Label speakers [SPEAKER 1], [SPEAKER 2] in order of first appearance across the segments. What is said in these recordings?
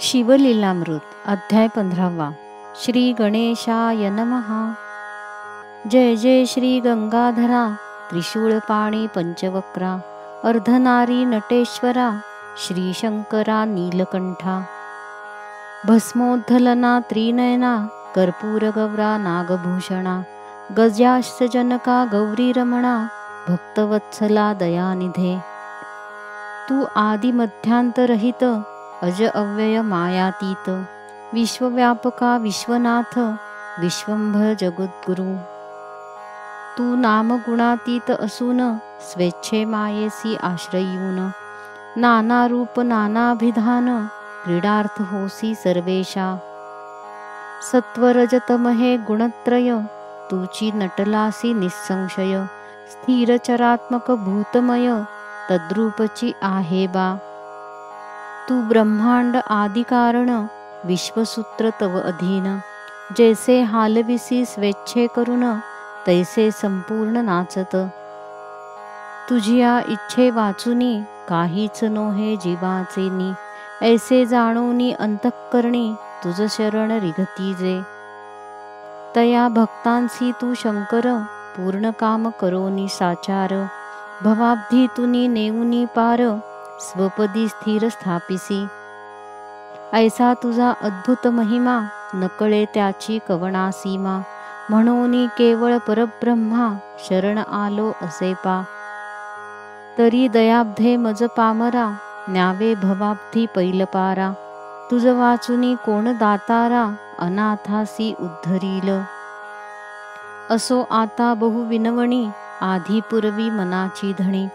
[SPEAKER 1] शिवलीलामृत अध्याय 15 श्री गणेशाय नमः। जय जय श्री गंगाधरा त्रिशूळपाणी पंचवक्रा अर्धनारी नटेश्वरा श्री शंकरा नीलकंठा भस्मोद्धलना त्रिनयना कर्पूरगौरा नागभूषणा गजाश्चजनका गौरी रमणा भक्तवत्सला दयानिधे। तू आदिमध्यांतरहित अज अव्यय मायातीत विश्वव्यापका विश्वनाथ विश्वंभर जगद्गुरु। तू नामगुणातीत असून स्वेच्छे मायेसी आश्रयून नाना रूप नानाभिधान क्रीडार्थ होसी सर्वेशा। सत्वरजतमहे गुणत्रय तूची नटलासी निसंशय स्थिरचरात्मक भूतमय तद्रूपची आहे बा। तू ब्रह्मांड आदिकारण विश्वसूत्र तव अधीन जैसे हालविसी स्वेच्छे करून तैसे संपूर्ण नाचत। तुझिया इच्छे वाचुनी काहीच नोहे जीवाचेनी ऐसे जाणोनी अंतःकरणी तुझ शरण रिघतीजे। तया भक्तांसी तू शंकर पूर्ण काम करोनी साचार भवाब्धी तुनी नेऊनी पार स्वपदी स्थिर स्थापिसी। ऐसा तुझा अद्भुत महिमा नकळे त्याची कवना सीमा म्हणूनी केवळ परब्रह्मा शरण आलो असे पा। तरी दयाब्धे मज पामरा न्यावे भवाब्धी पैलपारा तुझ वाचुनी कोण दातारा अनाथासी उद्धरील। असो आता बहु विनवणी आधी पूर्वी मनाची धणी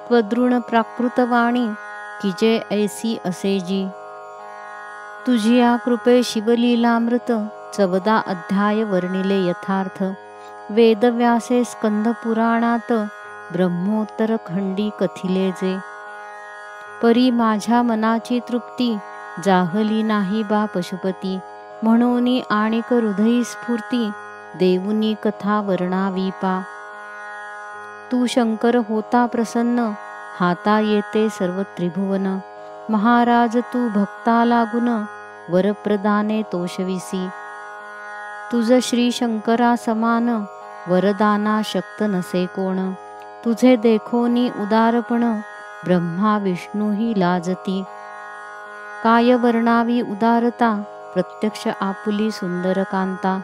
[SPEAKER 1] त्वदृण प्राकृतवाणी की जे ऐसी असे जी। तुझिया कृपे शिवलीलामृत 14 अध्याय वर्णिले यथार्थ वेदव्यासे स्कंद पुराणात ब्रह्मोत्तर खंडी कथिले जे। परी माझ्या मनाची तृप्ती जाहली नाही बा पशुपती म्हणूनी आणिक हृदयी स्फूर्ती देऊनी कथा वर्णावी पा। तू शंकर होता प्रसन्न हाता येते सर्व त्रिभुवन महाराज तू भक्ता लागून वरप्रदाने तोषविसी। तुझ श्री शंकरा समान वरदाना शक्त नसे कोण तुझे देखोनी उदारपण ब्रह्मा विष्णूही लाजती। काय वर्णावी उदारता प्रत्यक्ष आपुली सुंदर कांता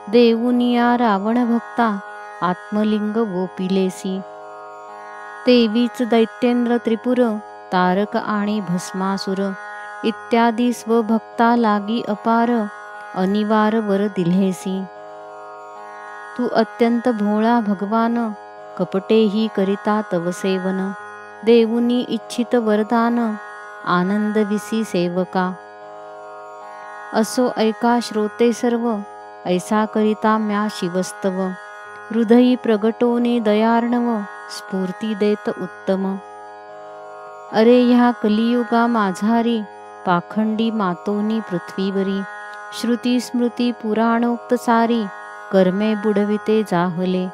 [SPEAKER 1] देऊनिया रावण भक्ता आत्मलिंग गोपिलेसी। तेवीच दैत्येंद्र त्रिपुर तारक आणि भस्मासुर इत्यादी स्वभक्ता लागी अपार अनिवार वर दिल्हेसी। तू अत्यंत भोळा भगवान कपटेही करिता तव सेवन देऊनी इच्छित वरदान आनंदविसी सेवका। असो ऐका श्रोते सर्व ऐसा करिता म्या शिवस्तव हृदयी प्रगटोनी दयार्णव स्फूर्ती देत उत्तम। अरे ह्या कलियुगा माझारी पाखंडी मातोनी पृथ्वीवरी श्रुती स्मृती पुराणोक्त सारी कर्मे बुडविते जाहले।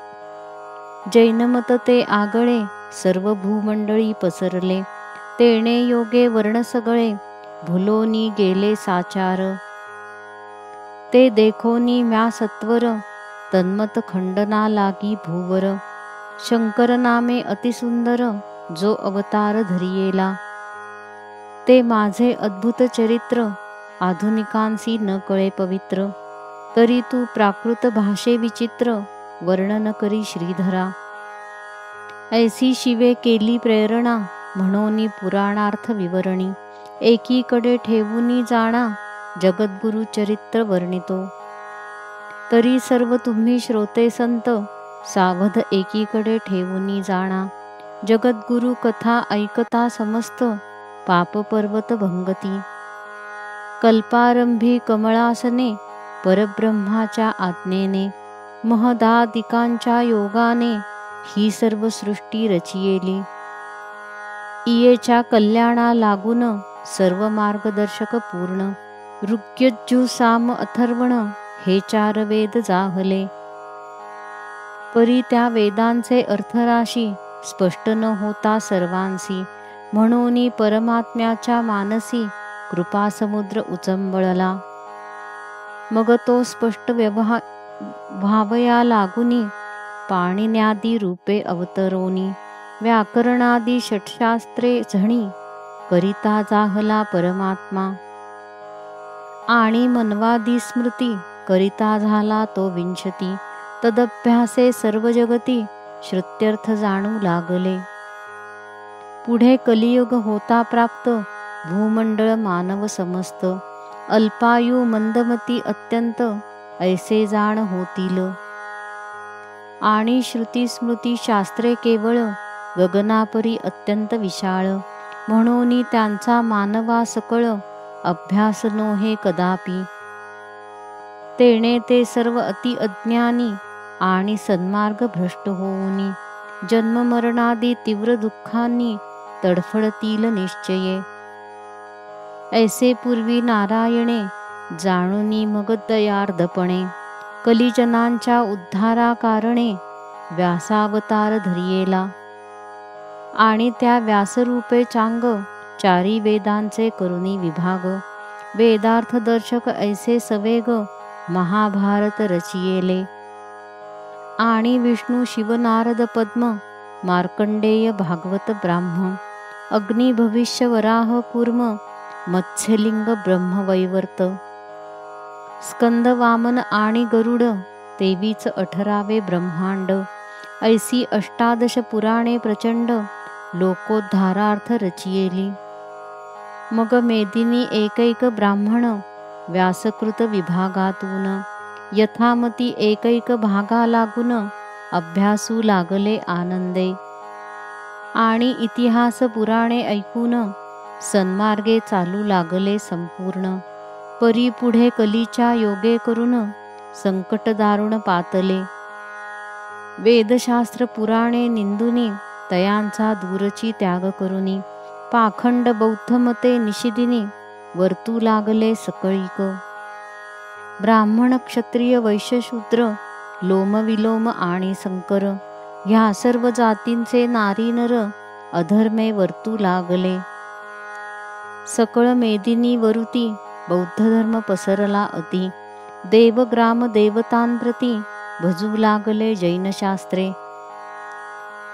[SPEAKER 1] जैनमत ते आगळे सर्व भूमंडळी पसरले तेणे योगे वर्ण सगळे भुलोनी गेले साचार। ते देखोनी म्या सत्वर तन्मत खंडना लागी भूवर शंकर नामे अतिसुंदर जो अवतार धरियेला। ते माझे अद्भुत चरित्र आधुनिकांसी न कळे पवित्र तरी तू प्राकृत भाषे विचित्र वर्णन करी श्रीधरा। ऐसी शिवे केली प्रेरणा म्हणोनी पुराणार्थ विवरणी एकीकडे ठेवूनी जाणा जगद्गुरु चरित्र वर्णितो। तरी सर्व तुम्ही श्रोते संत सावध एकीकडे ठेवूनी जाणा जगद्गुरु कथा ऐकता समस्त पाप पर्वत भंगती। कल्पारंभी कमळासने परब्रह्माच्या आज्ञेने महदादिकांच्या योगाने ही सर्व सृष्टी रचियेली। इयेच्या कल्याणा लागून सर्व मार्गदर्शक पूर्ण ऋग्यजु साम अथर्वण हे 4 वेद जाहले। परी त्या वेदांचे अर्थराशी स्पष्ट न होता सर्वांसी म्हणूनी परमात्म्याच्या मानसी कृपासमुद्र उचंबळला. मग तो स्पष्ट व्हावया लागुनी, पाणिन्यादी रूपे अवतरोनी, व्याकरणादी षटशास्त्रे झणी, करिता जाहला परमात्मा. आणि मनवादी स्मृती करिता झाला तो विंशती, तदभ्यासे सर्व जगती श्रुत्यर्थ जाणू लागले. पुढे कलियुग होता प्राप्त, भूमंडळ मानव समस्त, अल्पायू मंदमती अत्यंत, ऐसे जाण होतील. आणि श्रुती स्मृती शास्त्रे केवळ, गगनापरी अत्यंत विशाळ, म्हणून त्यांचा मानवा सकळ, अभ्यास नोहे कदापि. तेणे ते सर्व अति अज्ञानी, आणि सन्मार्ग भ्रष्ट होऊनी, जन्ममरणादी तीव्र दुःखांनी तडफडतील निश्चये. ऐसे पूर्वी नारायणे जाणुनी मग दयार्धपणे, कलिजनांच्या उद्धारा कारणे व्यासावतार धरियेला. आणि त्या व्यासरूपे चांग चारी वेदांचे करुणी विभाग, वेदार्थ दर्शक ऐसे सवेग महाभारत रचियेले. आणि विष्णू शिव नारद पद्म मार्कंडेय भागवत ब्राह्म, अग्नी भविष्य वराह कूर्म मत्स्यलिंग ब्रह्मवैवर्त, स्कंद वामन आणि गरुड 23-18 ब्रह्मांड, ऐसी 18 पुराणे प्रचंड लोकोद्धारार्थ रचियेली. मग मेदिनी एकैक ब्राह्मण व्यासकृत विभागातून, यथामती एकैक भागा लागून अभ्यासू लागले आनंदे. आणि इतिहास पुराणे ऐकून सन्मार्गे चालू लागले संपूर्ण, परी पुढे कलीच्या योगे करून संकट दारुण पातले. वेदशास्त्र पुराणे निंदुनी तयांचा दूरची त्याग करुनी, पाखंड बौद्ध मते निषिदिनी वर्तू लागले सकळीक. ब्राह्मण क्षत्रिय वैश्य शूद्र लोमविलोम आणि संकर, ह्या सर्व जातींचे नारी नर अधर्मे वर्तू लागले. सकळ मेदिनी वरुती बौद्ध धर्म पसरला अति, देवग्राम देवतांप्रती भजू लागले जैनशास्त्रे.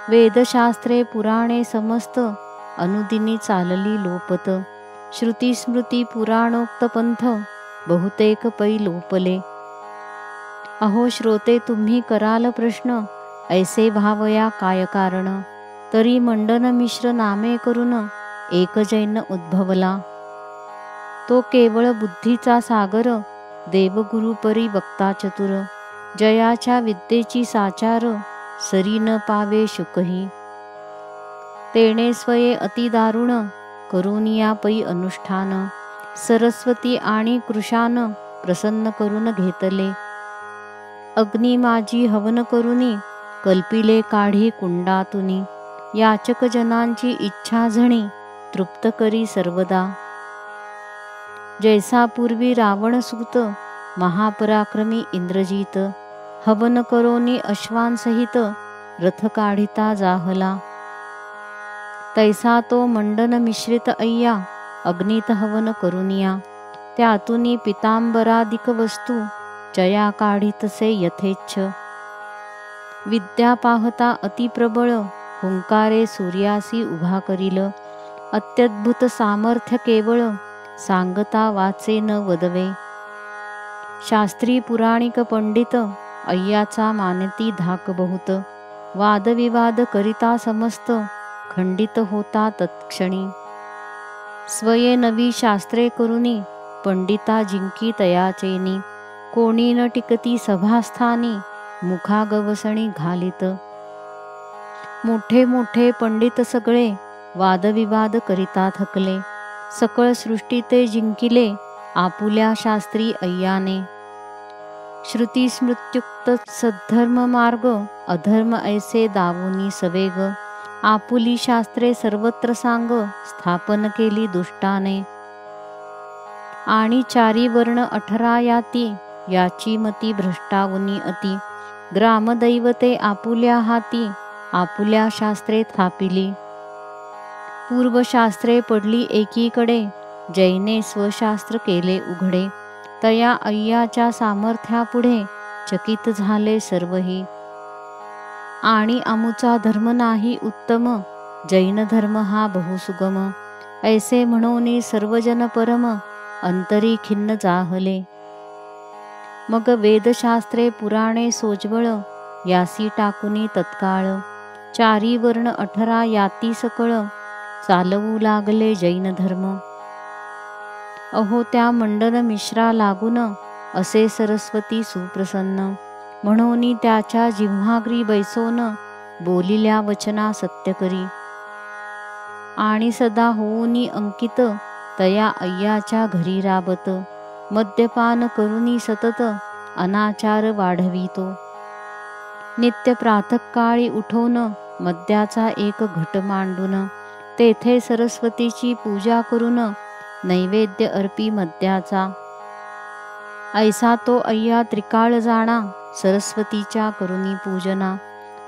[SPEAKER 1] वेदशास्त्रे पुराणे समस्त अनुदिनी चालली लोपत, श्रुती स्मृती पुराणोक्त पंथ बहुतेक पै लोपले. अहो श्रोते तुम्ही कराल प्रश्न, ऐसे भावया काय कारण, तरी मंडन मिश्र नामे करून एक जैन उद्भवला. तो केवळ बुद्धीचा सागर, देवगुरु परी वक्ता चतुर, जयाच्या विद्येची साचार, सरी न पावे शुकही. तेणे स्वये अति दारुण करुनिया पै अनुष्ठान, सरस्वती आणि कृशान प्रसन्न करून घेतले. अग्नी माझी हवन करुनी कल्पिले काढी कुंडातुनी, याचक जनांची इच्छा झणी तृप्त करी सर्वदा. जैसा पूर्वी रावणसूत महापराक्रमी इंद्रजित, हवन करोनी अश्वांसहित रथ काढिता जाहला. तैसा तो मंडन मिश्रित अय्या अग्नीत हवन करुनिया, त्यातुनी पितांबरादिक वस्तू जया काढितसे यथेच्छ. विद्या पाहता अतिप्रबळ हुंकारे सूर्यासी उभा करील, अत्यद्भुत सामर्थ्य केवळ सांगता वाचे न वदवे. शास्त्री पुराणिक पंडित अय्याचा मानती धाक बहुत, वादविवाद करिता समस्त खंडित होता तत्क्षणी. स्वये नवी शास्त्रे करुनी पंडिता जिंकी तयाचेनी, कोणी न टिकती सभास्थानी मुखागवसणी घालित. मोठे मोठे पंडित सगळे वादविवाद करिता थकले, सकळ सृष्टी ते जिंकिले आपुल्या शास्त्री अय्याने. श्रुती स्मृत्युक्त सद्धर्म मार्ग, अधर्म ऐसे दावुनी सवेग, आपुली शास्त्रे सर्वत्र सांग स्थापन केली दुष्टाने. आणि चारी वर्ण 18 याती, याची मती भ्रष्टावुनी अति, ग्रामदैवते आपुल्या हाती आपुल्या शास्त्रे थापिली. पूर्वशास्त्रे पडली एकीकडे, जैने स्वशास्त्र केले उघडे, तया अय्याच्या सामर्थ्यापुढे चकित झाले सर्वही. आणि आमुचा धर्म नाही उत्तम, जैन धर्म हा बहुसुगम. ऐसे म्हणोनी सर्वजन परम, अंतरी खिन्न जाहले. मग वेदशास्त्रे पुराणे सोज्वळ, यासी टाकुनी तत्काळ. चारी वर्ण 18 याती सकळ, चालवू लागले जैन धर्म. अहो त्या मंडन मिश्रा लागून, असे सरस्वती सुप्रसन्न. म्हणून त्याच्या जिव्हाग्री बैसोन, बोलिल्या वचना सत्य करी. आणि सदा होऊनी अंकित, तया अय्याच्या घरी राबत. मद्यपान करुनी सतत, अनाचार वाढवितो. नित्य प्रातःकाळी उठवून, मद्याचा एक घट मांडून. तेथे सरस्वतीची पूजा करून, नैवेद्य अर्पी मद्याचा. ऐसा तो अय्या त्रिकाळ जाणा, सरस्वतीच्या करुनी पूजना.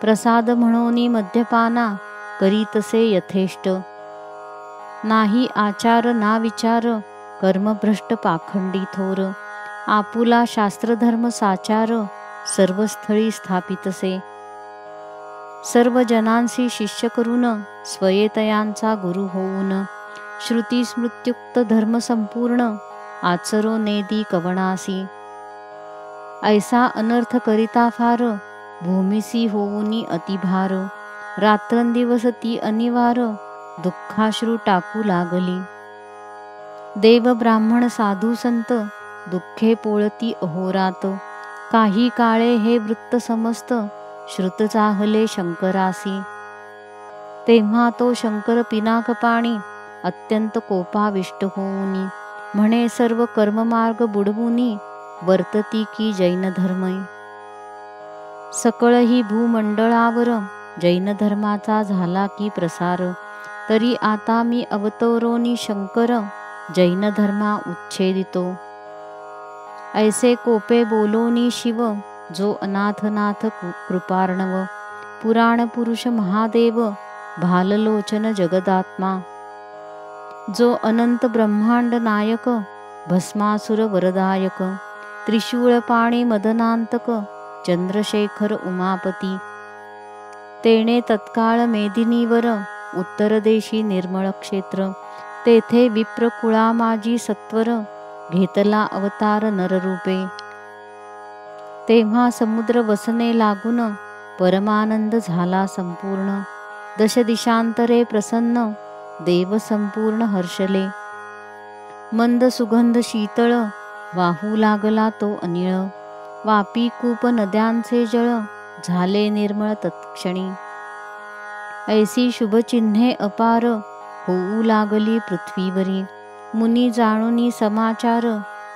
[SPEAKER 1] प्रसाद म्हणूनी मद्यपाना, करीतसे यथेष्ट. नाही आचार ना विचार, कर्मभ्रष्ट पाखंडी थोर. आपुला शास्त्रधर्म साचार, सर्वस्थळी स्थापितसे. सर्व जनांसी शिष्य करून, स्वयेतयांचा गुरु होऊन. श्रुती स्मृत्युक्त धर्म संपूर्ण, आचरो नेदी कवणासी. ऐसा अनर्थ करिता फार, भूमिसी होऊनी अतिभार. रात्रंदिवस ती अनिवार, दुःखाश्रू टाकू लागली. देव ब्राह्मण साधू संत, दुःखे पोळती अहोरात. काही काळे हे वृत्त समस्त, श्रुत चाहले शंकरासी. तेव्हा तो शंकर पिनाक पाणी, अत्यंत कोपाविष्ट होऊनी. म्हणे सर्व कर्ममार्ग बुडवूनी, वर्तती की जैन धर्मय. सकळ ही भूमंडळावर, जैन धर्माचा झाला की प्रसार. तरी आता मी अवतरोनी शंकर, जैन धर्मा उच्छेदितो. ऐसे कोपे बोलोनी शिव, जो अनाथनाथ कृपार्णव. पुराण पुरुष महादेव, भाललोचन जगदात्मा. जो अनंत ब्रह्मांड नायक, भस्मासुर वरदायक. त्रिशूळ पाणी मदनांतक, चंद्रशेखर उमापती. तेणे तत्काळ मेदिनीवर, उत्तर देशी निर्मळ क्षेत्र. तेथे विप्र कुळामाजी सत्वर, घेतला अवतार नररूपे. तेव्हा समुद्र वसने लागून, परमानंद झाला संपूर्ण. दश दिशांतरे प्रसन्न, देव संपूर्ण हर्षले. मंद सुगंध शीतळ, वाहू लागला तो अनिळ. वापी कूप नद्यांचे जळ, झाले निर्मळ तत्क्षणी. ऐसी शुभचिन्हे अपार, होऊ लागली पृथ्वीवरी. मुनी जाणूनी समाचार,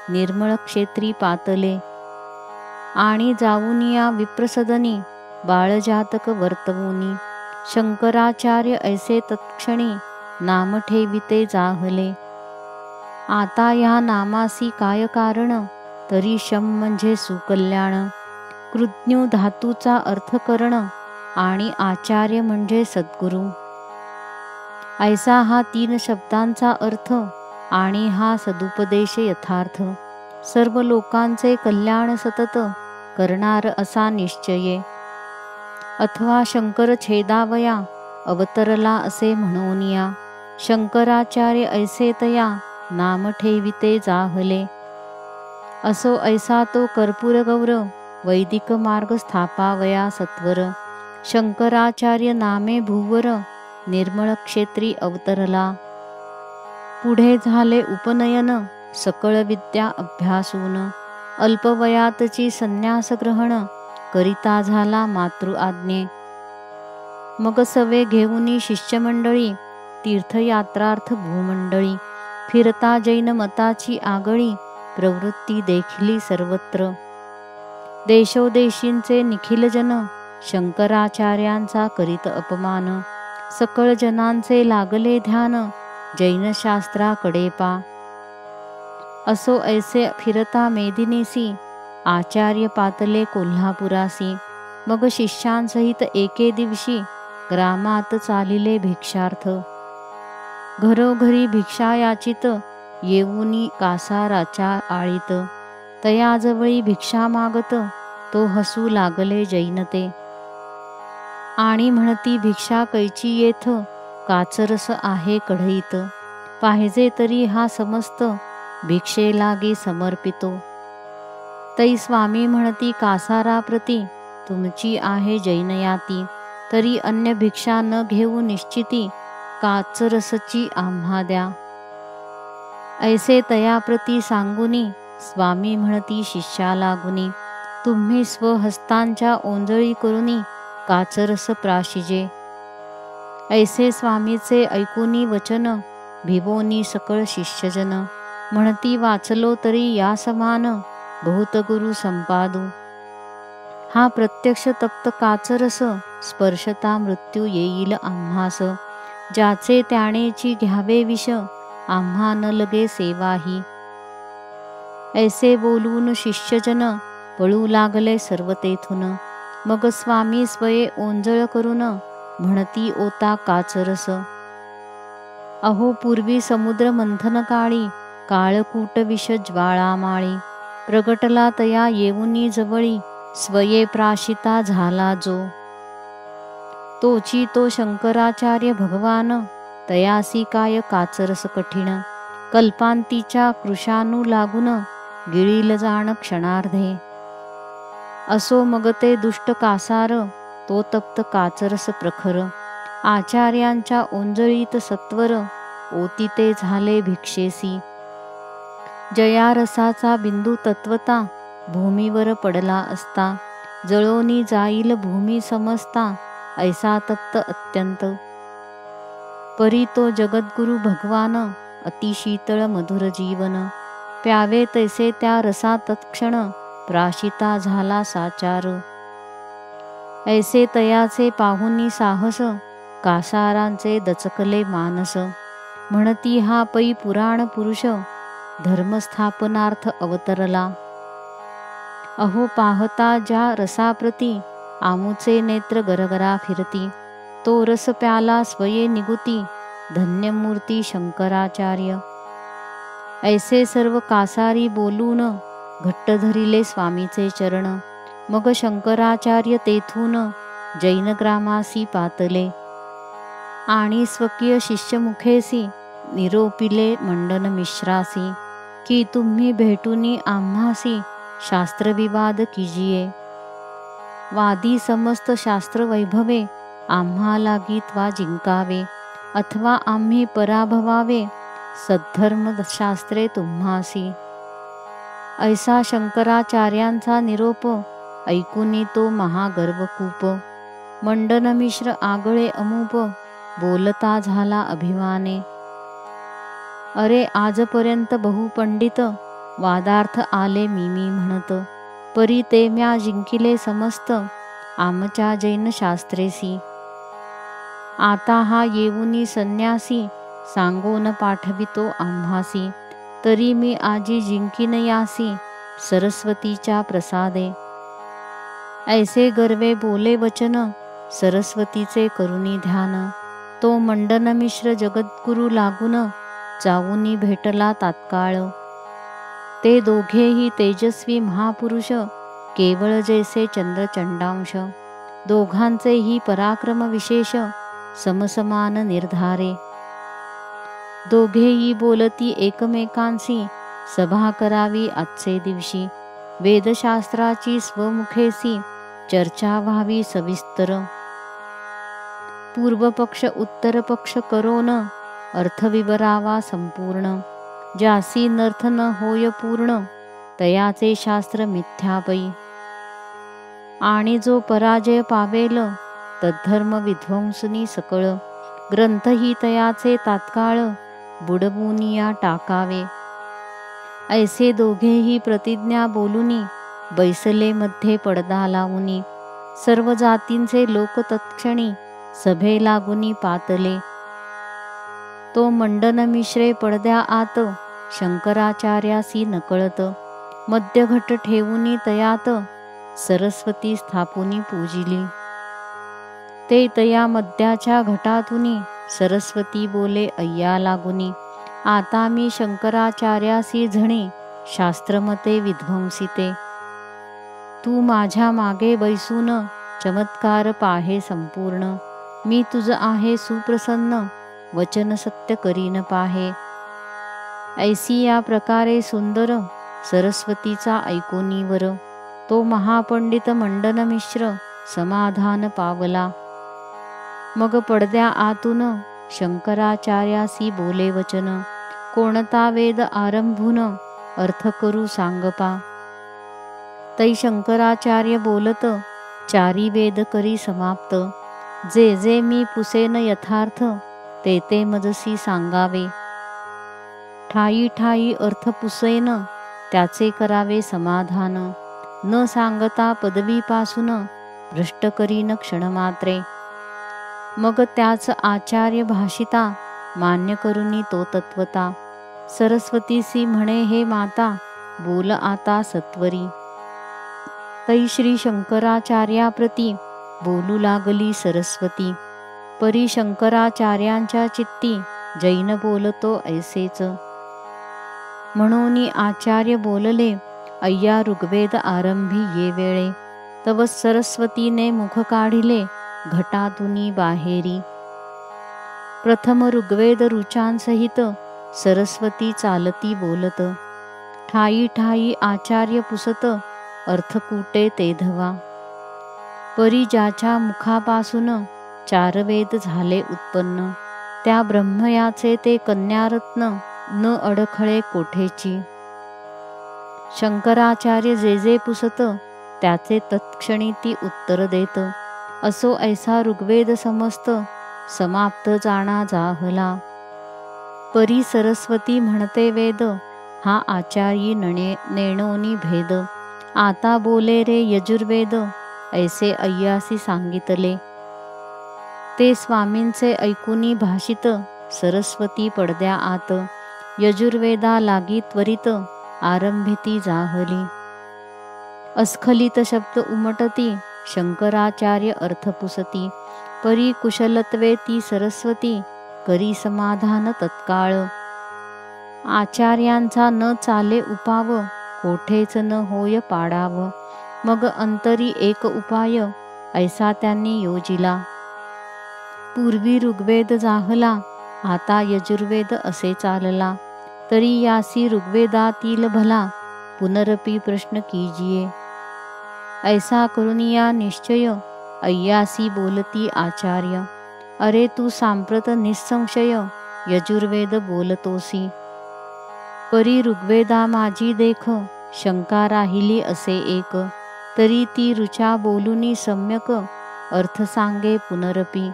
[SPEAKER 1] निर्मळ क्षेत्री पातले. आणि जाऊन या विप्रसदनी, बाळजातक वर्तवूनी. शंकराचार्य ऐसे तत्क्षणी, नाम ठेविते जाहले. आता या नामासी काय कारण, तरी शम म्हणजे सुकल्याण. कृज्ञू धातूचा अर्थ करण, आणि आचार्य म्हणजे सद्गुरू. ऐसा हा 3 शब्दांचा अर्थ, आणि हा सदुपदेश यथार्थ. सर्व लोकांचे कल्याण सतत, करणार असा निश्चये. अथवा शंकर छेदावया, अवतरला असे म्हणोनिया. शंकराचार्य ऐसे तया, नाम ठेविते जाहले. असो ऐसा तो कर्पूर गौर, वैदिक मार्ग स्थापावया सत्वर. शंकराचार्य नामे भूवर, निर्मळ क्षेत्री अवतरला. पुढे झाले उपनयन, सकळ विद्या अभ्यासून. अल्पवयातची संन्यास ग्रहण, करिता झाला मातृ आज्ञे. मग सवे घेऊनी शिष्यमंडळी, तीर्थयात्रार्थ भूमंडळी. फिरता जैन मताची आगळी, प्रवृत्ती देखली सर्वत्र. देशोदेशींचे निखिल जन, शंकराचार्यांचा करीत अपमान. सकळ जनांचे लागले ध्यान, जैनशास्त्राकडे पा. असो ऐसे फिरता मेदिनीसी, आचार्य पातले कोल्हापुरासी. मग शिष्यांसहित एके दिवशी, ग्रामात चालिले भिक्षार्थ. घरोघरी भिक्षा याचित, येऊनी कासाराच्या आळीत, तयाजवळी भिक्षा मागत, तो हसू लागले जैन ते. आणि म्हणती भिक्षा कैची येथ, काचरस आहे कढईत, पाहिजे तरी हा समस्त, भिक्षे लागे समर्पितो. तै स्वामी म्हणती कासाराप्रती, तुमची आहे जैनयाती, तरी अन्य भिक्षा न घेऊ निश्चिती, काचरसची आम्हा द्या. ऐसे तयाप्रती सांगुनी, स्वामी म्हणती शिष्या लागुनी, तुम्ही स्वहस्तांच्या ओंजळी करुनी, काचरस प्राशिजे. ऐसे स्वामीचे ऐकुनी वचन, भिवोनी सकळ शिष्यजन, म्हणती वाचलो तरी या समान, बहुत गुरु संपादू. हा प्रत्यक्ष तप्त काचरस, स्पर्शता मृत्यू येईल आम्हास, ज्याचे त्यानेची घ्यावे विष, आम्हा न लगे सेवाही. ऐसे बोलून शिष्यजन, पळू लागले सर्व तेथून, मग स्वामी स्वये ओंजळ करून, म्हणती ओता काचरस. अहो पूर्वी समुद्र मंथन काळी, काळकूट विष ज्वाळामाळी, प्रगटला तया येऊनी जवळी, स्वये प्राशिता झाला जो. तोची तो शंकराचार्य भगवान, तयासी काय काचरस कठीण, कल्पांतीच्या कृशानु लागून, गिळील जाण क्षणार्धे. असो मग ते दुष्ट कासार, तो तप्त काचरस प्रखर, आचार्यांच्या ओंजळीत सत्वर, ओतिते झाले भिक्षेसी. जया रसाचा बिंदू तत्वता, भूमीवर पडला असता, जळोनी जाईल भूमी समजता, ऐसा तप्त अत्यंत. परी तो जगद्गुरु भगवान, अतिशीतळ मधुर जीवन, प्यावे तैसे त्या रसा तत्क्षण, प्राशिता झाला साचार. ऐसे तयाचे पाहुनी साहस, कासारांचे दचकले मानस, म्हणती हा पै पुराण पुरुष, धर्मस्थापनार्थ अवतरला. अहो पाहता ज्या रसाप्रती, आमुचे नेत्र गरगरा फिरती, तो रस प्याला स्वये निगुती, धन्यमूर्ती शंकराचार्य. ऐसे सर्व कासारी बोलून, घट्ट धरिले स्वामीचे चरण, मग शंकराचार्य तेथून, जैन ग्रामासी पातले. आणि स्वकीय शिष्यमुखेसी, निरोपिले मंडन मिश्रासी, की तुम्ही भेटूनी आम्हासी, शास्त्रविवाद कीजिये. वादी समस्त शास्त्र वैभवे, आम्हा लागित्वा जिंकावे, अथवा आम्ही पराभवावे, सद्धर्म शास्त्रे तुम्हासी. ऐसा शंकराचार्यांचा निरोप, ऐकुनी तो महागर्वकूप, मंडनमिश्र आगळे अमूप, बोलता झाला अभिमाने. अरे आजपर्यंत बहुपंडित, वादार्थ आले मी म्हणत, परी ते म्या जिंकिले समस्त, आमच्या जैन शास्त्रेसी. आता हा येऊनी संन्यासी, सांगोन पाठवितो आम्हासी, तरी मी आजी जिंकीन यासी, सरस्वतीच्या प्रसादे. ऐसे गर्वे बोले वचन, सरस्वतीचे करुणी ध्यान, तो मंडनमिश्र जगद्गुरु लागून, जाऊनी भेटला तात्काळ. ते दोघेही तेजस्वी महापुरुष, केवळ जैसे चंद्रचंडांश, दोघांचेही पराक्रम विशेष, समसमान निर्धारे. दोघेही बोलती एकमेकांशी, सभा करावी आजचे दिवशी, वेदशास्त्राची स्वमुखेसी, चर्चा व्हावी सविस्तर. पूर्वपक्ष उत्तरपक्ष करोन, अर्थ विवरावा संपूर्ण, ज्यासी नर्थ न होय पूर्ण, तयाचे शास्त्र मिथ्यापै. आणि जो पराजय पावेल, तद्धर्म विध्वंसनी सकळ, ग्रंथही तयाचे तात्काळ, बुडवूनिया टाकावे. ऐसे दोघेही प्रतिज्ञा बोलुनी, बैसले मध्ये पडदा लावुनी, सर्व जातींचे लोक तत्क्षणी, सभे लागुनी पातले. तो मंडनमिश्रे पडद्या आत, शंकराचार्यासी नकळत, मध्यघट ठेवुनी तयात, सरस्वती स्थापुनी पूजिली. ते तया मध्याच्या घटातुनी, सरस्वती बोले अय्या लागुनी, आता मी शंकराचार्यासी झणे शास्त्रमते विध्वंसिते. तू माझ्या मागे बैसून चमत्कार पाहे संपूर्ण. मी तुझ आहे सुप्रसन्न वचन सत्य करीन पाहे. ऐसी या प्रकारे सुंदर सरस्वतीचा ऐकोनीवर तो महापंडित मंडन मिश्र समाधान पावला. मग पडद्या आतून शंकराचार्यासी बोले वचन. कोणता वेद आरंभून अर्थ करू सांगपा. तै शंकराचार्य बोलत चारी वेद करी समाप्त. जे जे मी पुसेन यथार्थ ते ते मजसी सांगावे. ठाई ठाई अर्थ पुसेन त्याचे करावे समाधान. न सांगता पदवीपासून भ्रष्ट करीन क्षणमात्रे. मग त्याच आचार्य भाषिता मान्य करुनी तो तत्वता. सरस्वतीसी म्हणे हे माता बोल आता सत्वरी. तै श्री शंकराचार्याप्रती बोलू लागली सरस्वती. परी शंकराचार्यांच्या चित्ती जैन बोलतो ऐसेच. म्हणून आचार्य बोलले अय्या ऋग्वेद आरंभी ये वेळे. तव सरस्वतीने मुख काढिले घटातुनी बाहेरी. प्रथम ऋग्वेद रुचांसहित सरस्वती चालती बोलत. ठाई ठाई आचार्य पुसत अर्थकुटे ते धवा. परी ज्याच्या मुखापासून चार वेद झाले उत्पन्न. त्या ब्रह्मयाचे ते कन्यारत्न न अडखळे कोठेची. शंकराचार्य जे जे पुसत त्याचे तत्क्षणी ती उत्तर देत. असो ऐसा ऋग्वेद समस्त समाप्त जाणा जाहला. परी सरस्वती म्हणते वेद हा आचार्यी नेणोनी भेद. आता बोले रे यजुर्वेद ऐसे अय्यासी सांगितले. ते स्वामींचे ऐकुनी भाषित सरस्वती पडद्या आत. यजुर्वेदा लागी त्वरित आरंभिती जाहली. अस्खलित शब्द उमटती शंकराचार्य अर्थ पुसती. परी कुशलत्वे ती सरस्वती करी समाधान तत्काळ. आचार्यांचा न चाले उपाव कोठेच न होय पाडाव. मग अंतरी एक उपाय ऐसा त्यांनी योजिला. पूर्वी ऋग्वेद जाहला आता यजुर्वेद असे चालला. तरी यासी ऋग्वेदातील भला पुनरपि प्रश्न कीजिये. ऐसा करुनिया निश्चय अय्यासी बोलती आचार्य. अरे तू सांप्रत निसंशय यजुर्वेद बोलतोसी. परी ऋग्वेदा माझी देख शंका राहिली असे एक. तरी ती ऋचा बोलुनी सम्यक अर्थ सांगे पुनरपि.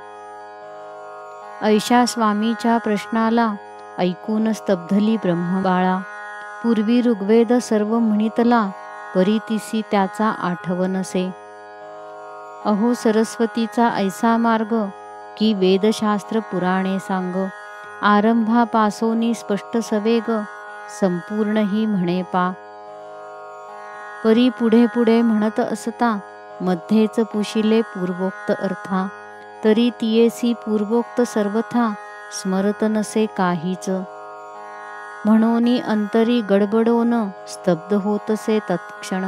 [SPEAKER 1] ऐशा स्वामीच्या प्रश्नाला ऐकून स्तब्धली ब्रह्मबाळा. पूर्वी ऋग्वेद सर्व म्हणितला परी तिसी त्याचा आठवनसे. अहो सरस्वतीचा ऐसा मार्ग की वेदशास्त्र पुराणे सांग. आरंभापासोनी स्पष्ट सवेग संपूर्ण ही म्हणे पा. परी पुढे पुढे म्हणत असता मध्येच पुशिले पूर्वोक्त अर्था. तरी तियेसी पूर्वोक्त सर्वथा स्मरत नसे काहीच. म्हणूनी अंतरी गडबडोन स्तब्ध होतसे तत्क्षण.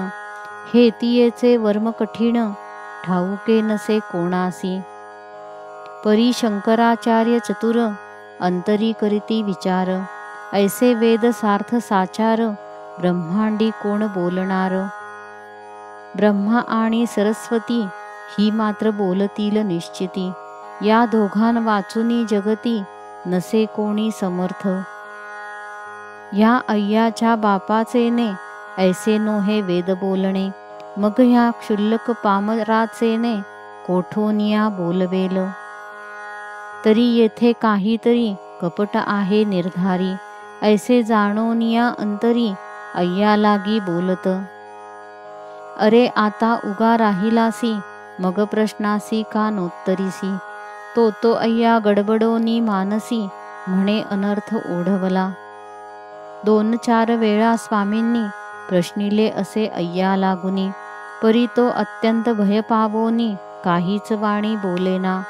[SPEAKER 1] हे तियेचे वर्म कठीण ठाऊके नसे कोणासी. परी शंकराचार्य चतुर अंतरी करीती विचार. ऐसे वेद सार्थ साचार ब्रह्मांडी कोण बोलणार. ब्रह्मा आणि सरस्वती ही मात्र बोलतील निश्चिती. या दोघां वाचुनी जगती नसे कोणी समर्थ. ह्या अय्याच्या बापाचेने ऐसे नोहे वेद बोलणे. मग ह्या क्षुल्लक पामराचेने कोठोनिया बोलवेल. तरी येथे काहीतरी कपट आहे निर्धारी. ऐसे जाणोनिया अंतरी अय्या लागी बोलत. अरे आता उगा राहिलासी मग प्रश्नासी का नोत्तरीसी. तो अय्या गडबडोनी मानसी म्हणे अनर्थ ओढवला. 2-4 वेळा स्वामींनी प्रश्निले असे अय्या लागुनी. परी तो अत्यंत भय पावोनी काहीच वाणी बोलेना.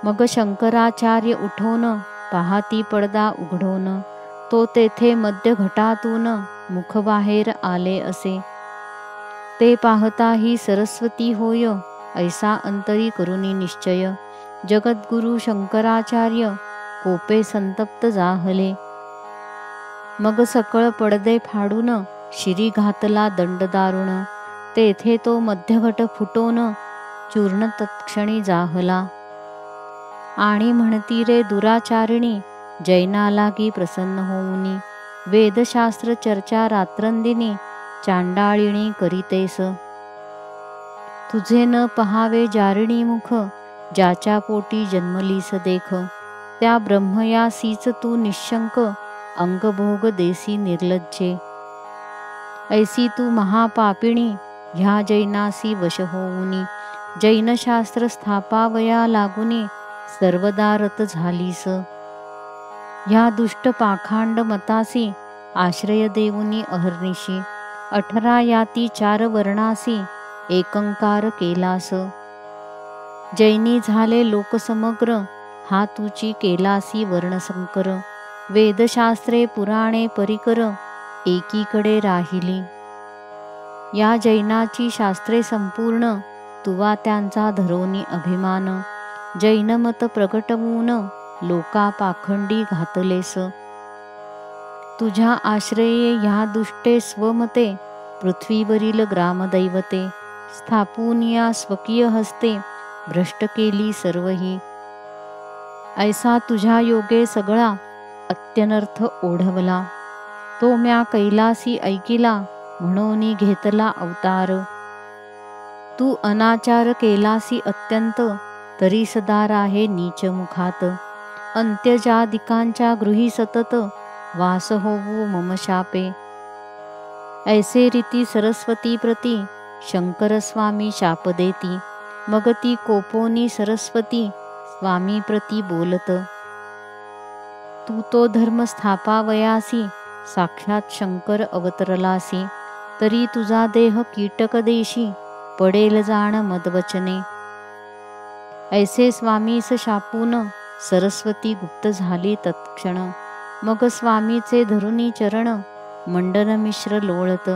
[SPEAKER 1] मग शंकराचार्य उठोन पाहाती पडदा उघडून, तो तेथे मध्य घटातून मुख बाहेर आले असे. ते पाहता ही सरस्वती होय, ऐसा अंतरी करुनी निश्चय. जगद्गुरु शंकराचार्य कोपे संतप्त जाहले. मग सकळ पडदे फाडून शिरी घातला दंड दारुण. तेथे तो मध्यघट फुटोन चूर्ण तत्क्षणी जाहला. आणि म्हणती रे दुराचारिणी, जैना लागी प्रसन्न होऊनी. वेदशास्त्र चर्चा रात्रंदिनी, चांडाळिणी करीतेस. तुझे न पहावे जारिणी मुख, ज्याच्या पोटी जन्मलीस देख. त्या ब्रह्मयासीच तू निशंक, अंगभोग देसी निर्लज्जे. ऐसी तू महापापिणी, ह्या जैनासी वश होऊनी. जैनशास्त्र स्थापावया लागुनी, सर्वदा रत झालीस. ह्या दुष्ट पाखांड मतासी, आश्रय देऊनी अहर्निशी. 18 याती 4 वर्णासी, एकंकार केलास. जैनी झाले लोकसमग्र, हा तुची केलासी वर्णसंकर. वेदशास्त्रे पुराणे परिकर, एकीकडे राहिली. या जैनाची शास्त्रे संपूर्ण, तुवा त्यांचा धरोनी अभिमान. जैनमत प्रगटवून, लोका पाखंडी घातलेस. तुझ्या आश्रये ह्या दुष्टे स्वमते, पृथ्वीवरील ग्रामदैवते. स्थापून या स्वकीय हस्ते, भ्रष्ट केली सर्वही. ऐसा तुझ्या योगे सगळा, अत्यनर्थ ओढवला. तो म्या कैलासी ऐकिला, म्हणून घेतला अवतार. तू अनाचार केलासी अत्यंत, तरी सदा राहे नीच मुखात. अंत्यजादिकांच्या गृही सतत, वास होवू मम शापे. ऐसे रीती सरस्वती प्रती, शंकर स्वामी शाप देती. मग ती कोपोनी सरस्वती, स्वामी प्रती बोलत. तू तो धर्म स्थापावयासी, साक्षात शंकर अवतरलासी. तरी तुझा देह कीटक देशी, पडेल जाण मदवचने. ऐसे स्वामीस शापून, सरस्वती गुप्त झाली तत्क्षण. मग स्वामीचे धरुनी चरण, मंडन मिश्र लोळत.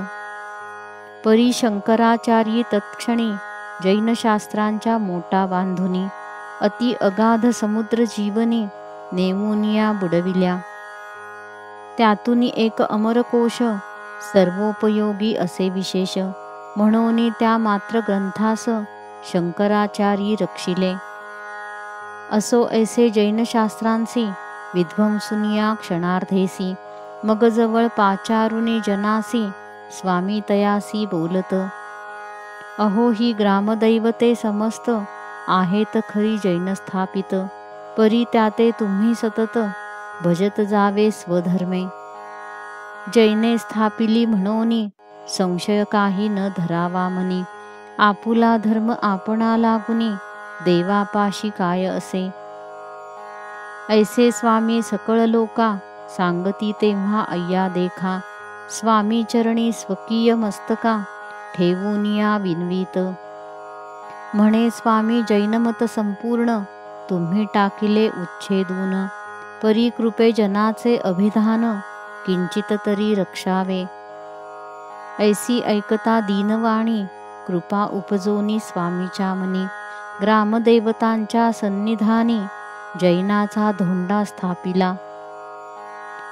[SPEAKER 1] परी शंकराचार्यी तत्क्षणी, जैनशास्त्रांच्या मोठा बांधुनी. अति अगाध समुद्र जीवनी, नेमुनिया बुडविल्या. त्यातून एक अमरकोश, सर्वोपयोगी असे विशेष. म्हणून त्या मात्र ग्रंथास, शंकराचार्यी रक्षिले. असो ऐसे जैनशास्त्रांसी, विध्वंसुनिया क्षणार्धेसी. मग जवळ पाचारुनी जनासी, स्वामी तयासी बोलत. अहो ही ग्रामदैवते समस्त, आहेत खरी जैन स्थापित. परी त्याते तुम्ही सतत, भजत जावे स्वधर्मे. जैने स्थापिली म्हणोनी, संशय काही न धरावा मनी. आपुला धर्म आपणा लागुनी, देवापाशी काय असे. ऐसे स्वामी सकळ लोका, सांगती तेव्हा अय्या देखा. स्वामी चरणी स्वकीय मस्तका, ठेवूनिया विनवीत. म्हणे स्वामी जैनमत संपूर्ण, तुम्ही टाकिले उच्छेदून. परी कृपे जनाचे अभिधान, किंचित तरी रक्षावे. ऐसी ऐकता दीनवाणी, कृपा उपजोनी स्वामीच्या मनी. ग्रामदेवतांच्या सन्निधानी, जैनाचा धोंडा स्थापिला.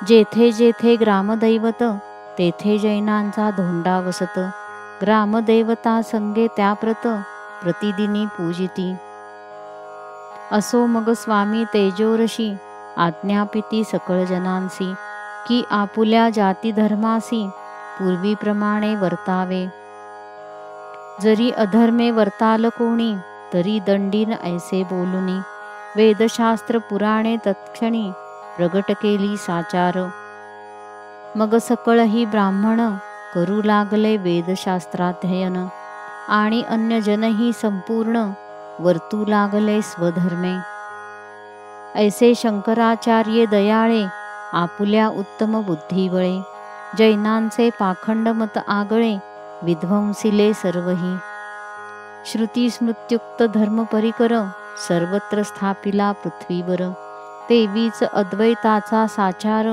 [SPEAKER 1] जेथे जेथे ग्रामदैवत, तेथे जैनांचा धोंडा वसत. ग्रामदेवता संगे त्याप्रत, प्रतिदिनी पूजिती. असो मग स्वामी तेजोरशी, आज्ञापिती सकळ जनांसी. की आपुल्या जातीधर्मासी, पूर्वीप्रमाणे वर्तावे. जरी अधर्मे वर्ताल कोणी, तरी दंडीन ऐसे बोलुनी. वेदशास्त्र पुराणे तत्क्षणी, प्रगट केली साचार. मग सकळही ब्राह्मण, करू लागले वेदशास्त्राध्ययन. आणि अन्य जनही संपूर्ण, वर्तू लागले स्वधर्मे. ऐसे शंकराचार्य दयाळे, आपुल्या उत्तम बुद्धीबळे. जैनांचे पाखंड मत आगळे, विध्वंसिले सर्वही. श्रुती स्मृत्युक्त धर्म परिकर, सर्वत्र स्थापिला पृथ्वीवर. तेवीच अद्वैताचा साचार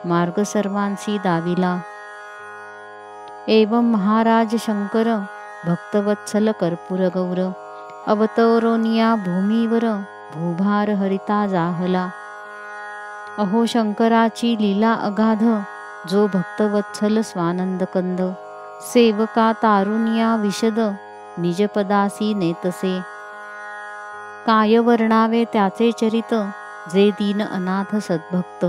[SPEAKER 1] मार्ग सर्वांसी दाविला. एवं महाराज शंकर भक्तवत्सल कर्पूर गौर अवतरोनिया भूमीवर भूभार हरिता जाहला. अहो शंकराची लीला अगाध जो भक्तवत्सल स्वानंद कंद सेवका तारुण्या विशद निजपदासी नेतसे. काय वर्णावे त्याचे चरित जे दीन अनाथ सद्भक्त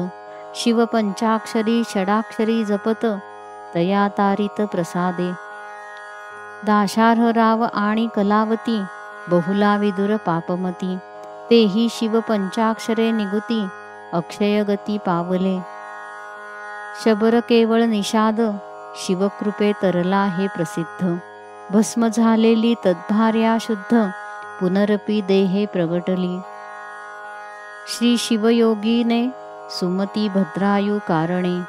[SPEAKER 1] शिव पंचाक्षरी षडाक्षरी जपत तया तारित प्रसादे. दाशार्ह राव आणि कलावती बहुला विदुर पापमती तेही शिव पंचाक्षरे निगुती अक्षय गती पावले. शबर केवळ निषाद शिवकृपे तरला हे प्रसिद्ध भस्म झालेली तद्भार्या शुद्ध पुनरपी देहे प्रगटली. श्री शिवयोगीने सुमती भद्रायू कारणे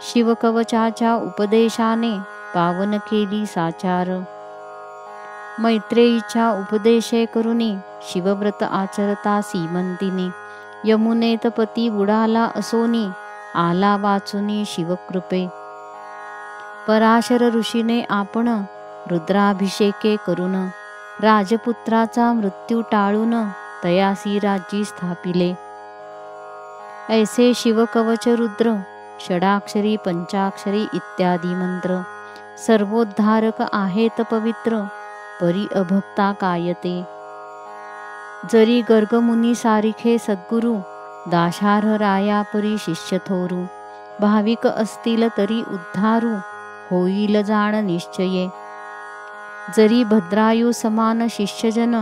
[SPEAKER 1] शिवकवचाच्या उपदेशाने पावन केली साचार. मैत्रेयीच्या उपदेशे करुनी शिवव्रत आचरता सीमंतिनी यमुनेत पती बुडाला असोनी आला वाचुनी शिवकृपे. पराशर ऋषीने आपण रुद्राभिषेके करून राजपुत्राचा मृत्यू टाळून तयासी राज्यी स्थापिले. ऐसे शिवकवच रुद्र षडाक्षरी पंचाक्षरी इत्यादी मंत्र सर्वोद्धारक आहेत पवित्र परी अभक्ता कायते. जरी गर्गमुनी सारिखे सद्गुरु दाशार्ह राया परी शिष्य थोरू भाविक असतील तरी उद्धारू होईल जाण निश्चये. जरी भद्रायू समान शिष्यजन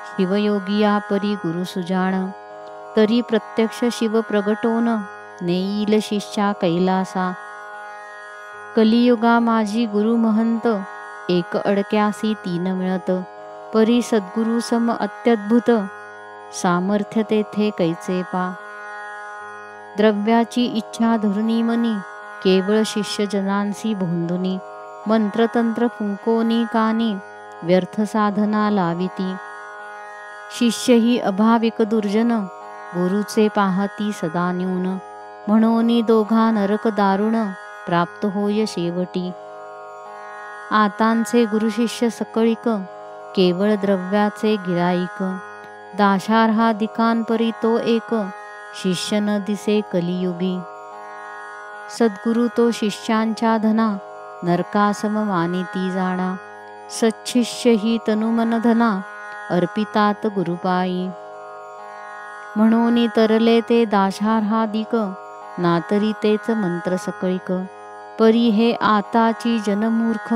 [SPEAKER 1] शिवयोगिया परी गुरु सुजाण तरी प्रत्यक्ष शिव प्रगटोन नेईल शिष्या कैलासा. कलियुगा माझी गुरु महंत एक अडक्यासी तीन मिळत परी सद्गुरु सम अत्यद्भुत सामर्थ्य तेथे कैचे पा. द्रव्याची इच्छा धरुनी मनी केवळ शिष्यजनांसी भोंदुनी मंत्रतंत्र फुंकोनी कानी व्यर्थ साधना लाविती. शिष्य ही अभाविक दुर्जन गुरुचे पाहती सदा न्यून म्हणोनी दोघा नरक दारुण प्राप्त होय शेवटी. आतांचे गुरुशिष्य सकळिक केवळ द्रव्याचे गिराईक दाशार्हादिकांपरी तो एक शिष्य न दिसे कलियुगी. सद्गुरु तो शिष्यांच्या धना नरकासम मानिती जाणा सच्छिष्य ही तनुमन धना अर्पितात गुरुपायी. म्हणून तरले ते दाशार्हादिक नातरी तेच मंत्र सकळिक परी हे आताची जनमूर्ख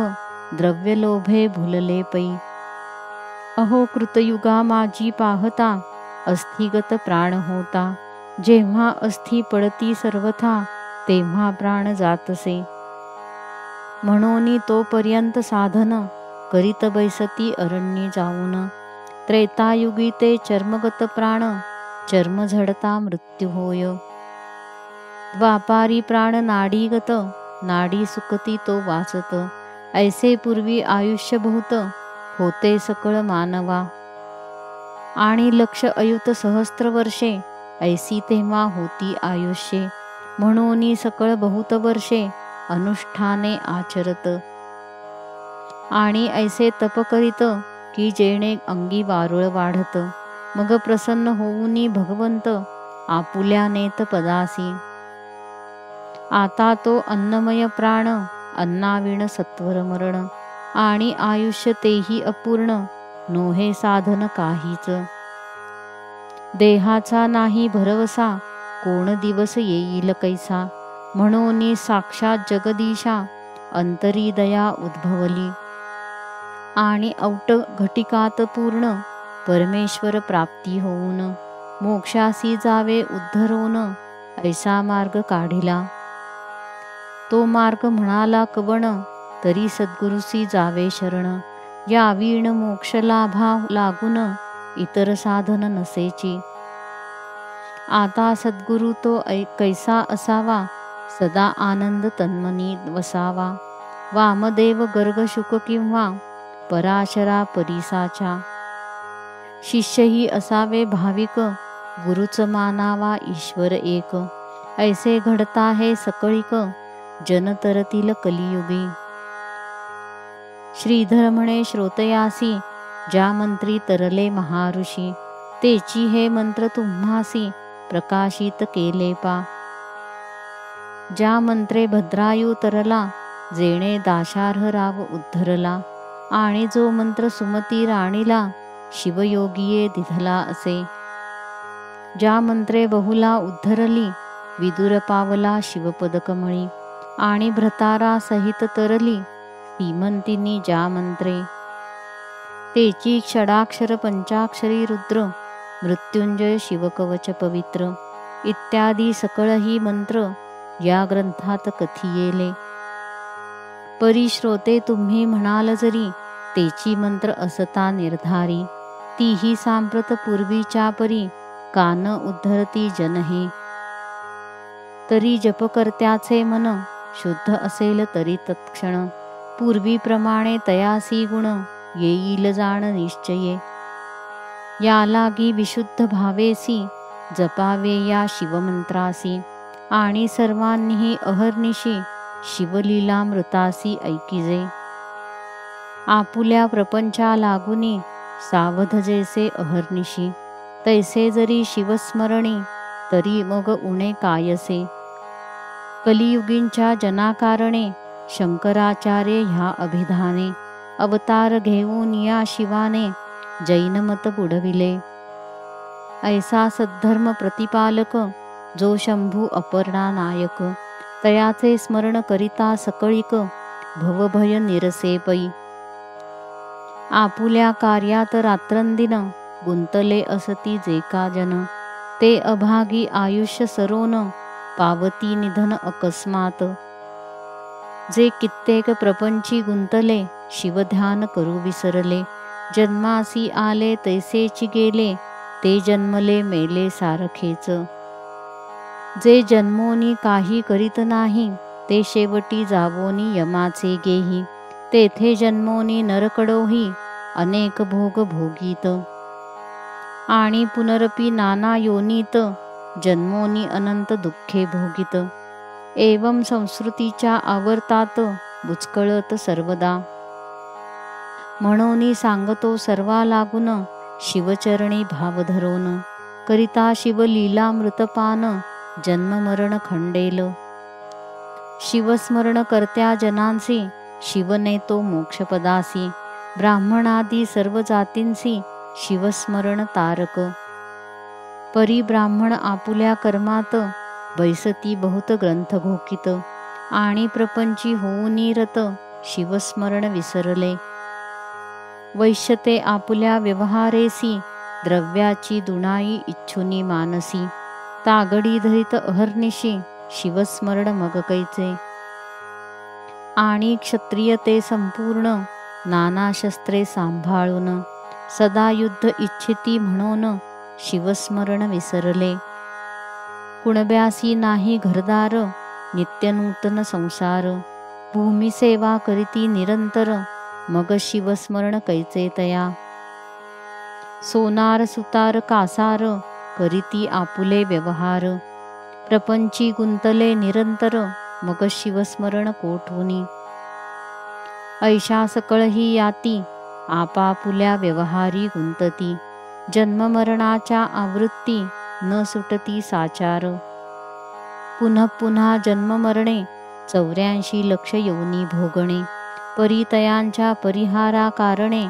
[SPEAKER 1] द्रव्य लोभे भुलले पै. अहो कृतयुगा माझी पाहता अस्थिगत प्राण होता जेव्हा अस्थि पडती सर्वथा तेव्हा प्राण जातसे. म्हणून तोपर्यंत साधन करीत बैसती अरण्ये जाऊन त्रेतायुगी ते चर्मगत प्राण चर्म झडता मृत्यू होय. द्वापारी प्राण नाडीगत नाडी सुकती तो वाचत ऐसे पूर्वी आयुष्य बहुत होते सकळ मानवा. आणि लक्ष अयुत सहस्त्र वर्षे ऐसी तेव्हा होती आयुष्ये म्हणून सकळ बहुत वर्षे अनुष्ठाने आचरत. आणि ऐसे तप करीत की जेणे अंगी वारुळ वाढत मग प्रसन्न होऊनी भगवंत आपुल्या नेत पदासी. आता तो अन्नमय प्राण अन्नाविण सत्वर मरण आणि आयुष्य तेही अपूर्ण नोहे साधन काहीच. देहाचा नाही भरवसा कोण दिवस येईल कैसा म्हणून साक्षात जगदीशा अंतरी दया उद्भवली. आणि औट घटिकात पूर्ण परमेश्वर प्राप्ती होऊन मोक्षासी जावे उद्धरोन ऐसा मार्ग काढिला. तो मार्ग म्हणाला कवण तरी सद्गुरुसी जावे शरण यावीण मोक्ष लाभा लागून इतर साधन नसेची. आता सद्गुरु तो कैसा असावा सदा आनंद तन्मनी वसावा वामदेव गर्ग शुक किंवा पराशरा परीसाचा. शिष्यही असावे भाविक गुरुच मानावा ईश्वर एक, ऐसे घडता हे सकळिक, जन तरतील कलियुगी. श्रीधर म्हणे श्रोतयासी, ज्या मंत्री तरले महाऋषी, तेची हे मंत्र तुम्हासी प्रकाशित केले पा. ज्या मंत्रे भद्रायू तरला, जेणे दाशार्ह राव उद्धरला, आणि जो मंत्र सुमती राणीला, शिवयोगिये दिधला असे. ज्या मंत्रे बहुला उद्धरली, विदुर पावला शिवपद कमळी, आणि भ्रतारा सहित तरली, सीमंतिनी ज्या मंत्रे. तेची षडाक्षर पंचाक्षरी रुद्र, मृत्युंजय शिवकवच पवित्र, इत्यादी सकळही मंत्र या ग्रंथात कथियेले. परी श्रोते तुम्ही म्हणाल जरी, तेची मंत्र असता निर्धारी, तीही सांप्रत पूर्वीच्या परी, कान उद्धरती जन हे. तरी जपकर्त्याचे मन शुद्ध असेल तरी तत्क्षण, पूर्वीप्रमाणे तयासी गुण, येईल जाण निश्चये. या लागी विशुद्ध भावेसी, जपावे या शिवमंत्रासी, आणि सर्वांनीही अहर्निशी, शिवलीलामृतासी ऐकिजे. आपुल्या प्रपंचा लागुनी, सावध जैसे अहर्निशी, तैसे जरी शिवस्मरणी, तरी मग उणे कायसे. कलियुगींच्या जनाकारणे, शंकराचार्य ह्या अभिधाने, अवतार घेऊन या शिवाने, जैनमत बुडविले. ऐसा सद्धर्म प्रतिपालक, जो शंभू अपर्णा नायक, तयाचे स्मरण करिता सकळिक, भवभय निरसे पै. आपुल्या कार्यात रात्रंदिन, गुंतले असती जे का जन, ते अभागी आयुष्य सरोन, पावती निधन अकस्मात. जे कित्येक प्रपंची गुंतले, शिवध्यान करू विसरले, जन्मासी आले तैसेची गेले, ते जन्मले मेले सारखेच. जे जन्मोनी काही करीत नाही, ते शेवटी जावोनी यमाचे गेही, तेथे जन्मोनी नरकडोही, अनेक भोग भोगीत. आणि पुनरपी नाना योनीत, जन्मोनी अनंत दुःखे भोगीत. एवं संस्कृतीच्या आवर्तात, बुचकळत सर्वदा. म्हणून सांगतो सर्वा लागून, शिवचरणी भाव धरोन, करिता शिवलीलामृतपान, जन्म मरण खंडेल. शिवस्मरण करत्या जनांसी, शिवनेतो मोक्षपदासी, ब्राह्मणादी सर्व जातींसी, शिवस्मरण तारक. परी ब्राह्मण आपुल्या कर्मात, बैसती बहुत ग्रंथ घोकित, आणि प्रपंची होऊनी रत, शिवस्मरण विसरले. वैश्यते आपुल्या व्यवहारेसी, द्रव्याची दुणाई इच्छुनी मानसी, तागडी धरित अहर्निशी, शिवस्मरण मग कैचे. आणि क्षत्रिय ते संपूर्ण, नाना शस्त्रे सांभाळून, सदा युद्ध इच्छिती म्हणून, शिवस्मरण विसरले. कुणब्यासी नाही घरदार, नित्यनूतन संसार, भूमिसेवा करीती निरंतर, मग शिवस्मरण कैचे तया. सोनार सुतार कासार, करीती आपुले व्यवहार, प्रपंची गुंतले निरंतर, मग शिवस्मरण कोठुनी. ऐशा सकळही याती, आपापुल्या व्यवहारी गुंतती, जन्ममरणाच्या आवृत्ती, न सुटती साचार. पुनः पुन्हा जन्ममरणे, 84 लक्ष योनी भोगणे, परितयांच्या परिहारा कारणे,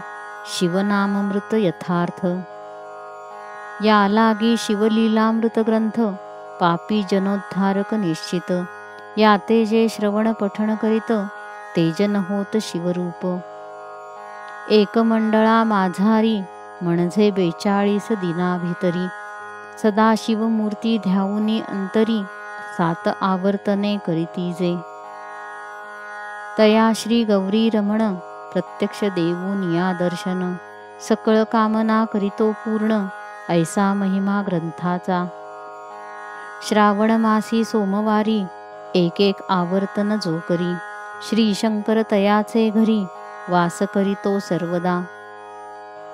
[SPEAKER 1] शिवनाममृत यथार्थ. या लागी शिवलीलामृत ग्रंथ, पापी जनोद्धारक निश्चित, याते जे श्रवण पठण करीत, ते जन होत शिवरूप. एक मंडळा माझारी, म्हणजे 42 दिनाभितरी, सदा शिवमूर्ती ध्याऊनी अंतरी, 7 आवर्तने करीती जे. तया श्री गौरी रमण, प्रत्यक्ष देऊन या दर्शन, सकळ कामना करीतो पूर्ण, ऐसा महिमा ग्रंथाचा. श्रावण मासी सोमवारी, एक आवर्तन जो करी, श्री शंकर तयाचे घरी, वास करीतो सर्वदा.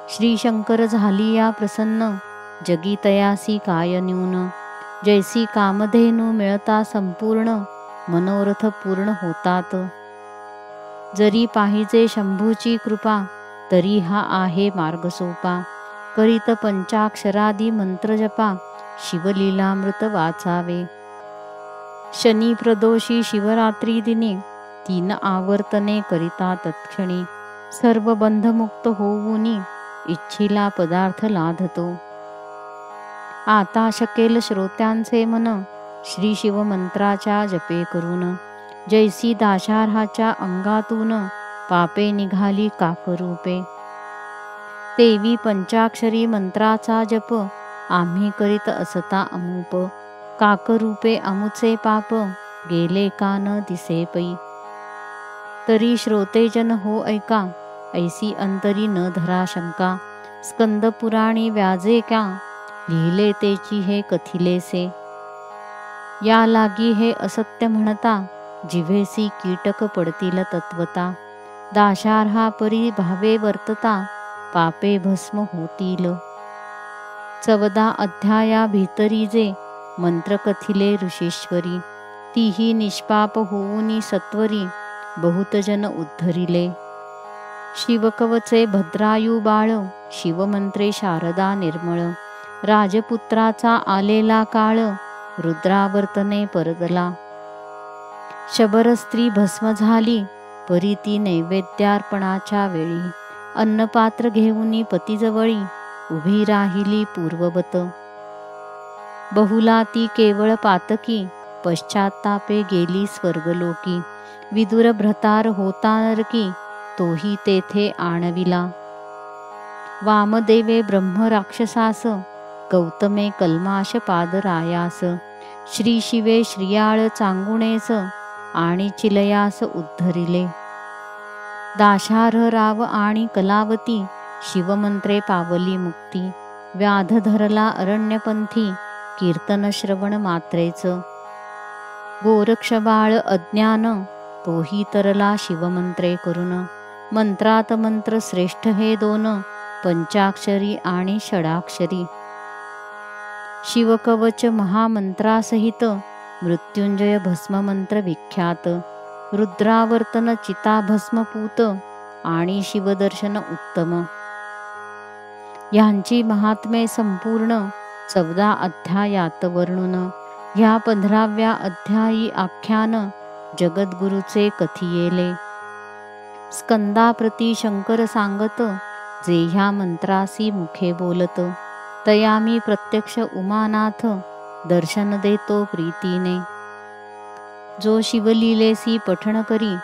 [SPEAKER 1] श्री शंकर झाली या प्रसन्न, जगी तयासी काय न्यून, जैसी कामधेनू मिळता संपूर्ण, मनोरथ पूर्ण होतात. जरी पाहिजे शंभूची कृपा, तरी हा आहे मार्ग सोपा. करीत पंचाक्षरादी मंत्र जपा, शिवलीलामृत वाचावे. शनी प्रदोषी शिवरात्री दिनी, 3 आवर्तने करिता तत्क्षणी. सर्व बंधमुक्त होऊनी, इच्छिला पदार्थ लाधतो. आता शकेल श्रोत्यांचे मन, श्री शिवमंत्राच्या जपे करून. जैसी दाशार्हाच्या अंगातून, पापे निघाली काकरूपे. तेवी पंचाक्षरी मंत्राचा जप, आम्ही करीत असता अमूप. काकरूपे अमुचे पाप, गेले का न दिसे पै. तरी श्रोतेजन हो ऐका, ऐसी अंतरी न धरा शंका. स्कंद पुराणी व्याजे क्या, लिहिले तेची हे कथिलेसे. या लागी हे असत्य म्हणता, जिव्हेसी कीटक पडतील तत्वता. दाशार्हा परी भावे वर्तता, पापे भस्म होतील. 14 अध्याया भीतरी जे, मंत्र कथिले ऋषीश्वरी. तीही निष्पाप होऊनी सत्वरी, बहुतजन उद्धरिले. शिवकवचे भद्रायू बाळ, शिवमंत्रे शारदा निर्मळ. राजपुत्राचा आलेला काळ, रुद्रावर्तने परतला. शबर स्त्री भस्म झाली, परी ती नैवेद्यार्पणाच्या वेळी. अन्नपात्र घेऊनी पतीजवळी, उभी राहिली पूर्ववत. बहुला ती केवळ पातकी, पश्चात्तापे गेली स्वर्गलोकी. विदुर भ्रतार होता नरकी, तोही तेथे आणविला. वामदेवे ब्रह्म राक्षसास, गौतमे कल्माश पादरायास. श्री शिवे श्रियाळ चांगुणेस, आणि चिलयास उद्धरिले. दाशार्ह राव आणि कलावती, शिवमंत्रे पावली मुक्ती. व्याध धरला अरण्यपंथी, कीर्तन श्रवण मात्रेच. गोरक्षबाळ अज्ञान, तोही तरला शिवमंत्रे करून. मंत्रात मंत्र श्रेष्ठ हे 2, पंचाक्षरी आणि षडाक्षरी. शिवकवच महामंत्रासहित, मृत्युंजय भस्म मंत्र विख्यात. रुद्रावर्तन चिता भस्मपूत, आणि शिवदर्शन उत्तम. ह्यांची महात्मे संपूर्ण, 14 अध्यायात वर्णून. ह्या 15व्या अध्यायी आख्यान, जगद्गुरुचे कथियेले. स्कंदाप्रती शंकर सांगत, जे ह्या मंत्रासी मुखे बोलत. तया मी प्रत्यक्ष उमानाथ, दर्शन देतो प्रीतीने. जो शिवलीलेसी पठण करी,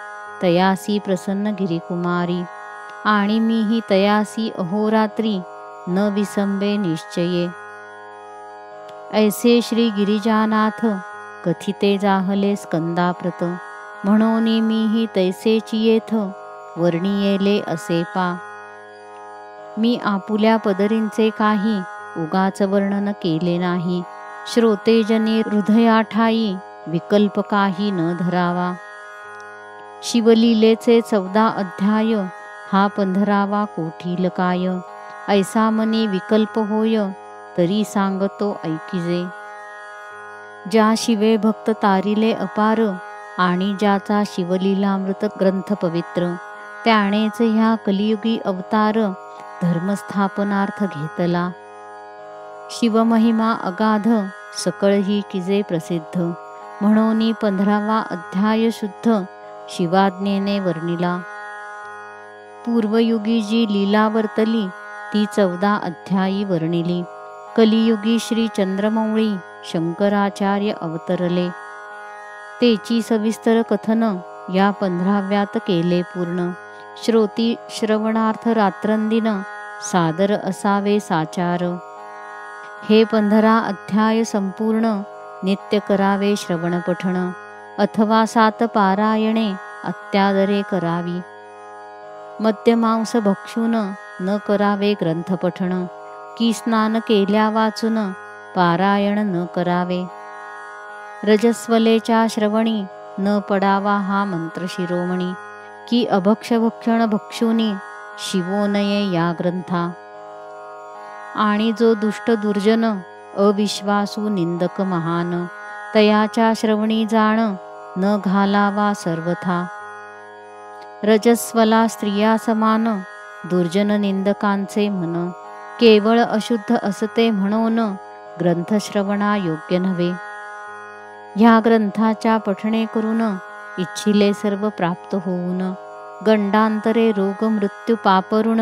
[SPEAKER 1] तयासी प्रसन्न गिरिकुमारी. आणि मीही तयासी अहोरात्री, न विसंबे निश्चये. ऐसे श्री गिरिजानाथ, कथिते जाहले स्कंदाप्रत. म्हणून मीही तैसेची येथ, वर्णियेले असे पा. मी आपुल्या पदरींचे काही, उगाच वर्णन केले नाही. श्रोतेजनी हृदयाठाई, विकल्प काही न धरावा. शिवलीलेचे 14 अध्याय, हा 15वा कोठील काय. ऐसा मनी विकल्प होय, तरी सांगतो ऐकिजे. ज्या शिवे भक्त तारिले अपार, आणि ज्याचा शिवलीलामृत ग्रंथ पवित्र. त्यानेच ह्या कलियुगी अवतार, धर्मस्थापनार्थ घेतला. शिवमहिमा अगाध, सकळ ही किजे प्रसिद्ध. म्हणून 15वा अध्याय शुद्ध, शिवाज्ञेने वर्णिला. पूर्वयुगी जी लीला वर्तली, ती 14 अध्यायी वर्णिली. कलियुगी श्री चंद्रमौळी, शंकराचार्य अवतरले. तेची सविस्तर कथन, या 15व्यात केले पूर्ण. श्रोती श्रवणार्थ रात्रंदिन, सादर असावे साचार. हे 15 अध्याय संपूर्ण, नित्य करावे श्रवण पठण. अथवा 7 पारायणे, अत्यादरे करावी. मद्यमांस भक्षून, न करावे ग्रंथपठण. की स्नान केल्या वाचून, पारायण न करावे. रजस्वलेच्या श्रवणी, न पडावा हा मंत्र शिरोमणी. की अभक्ष भक्षण भक्षुनी, शिवो नये या ग्रंथा. आणि जो दुष्ट दुर्जन अविश्वासू निंदक महान, तयाच्या श्रवणी जाण न घालावा सर्वथा. रजस्वला स्त्रिया समान दुर्जन निंदकांचे मन, केवळ अशुद्ध असते म्हणून ग्रंथश्रवणा योग्य नव्हे. ह्या ग्रंथाच्या पठणे करून इच्छिले सर्व प्राप्त होऊन, गंडांतरे रोग मृत्यू पापरुण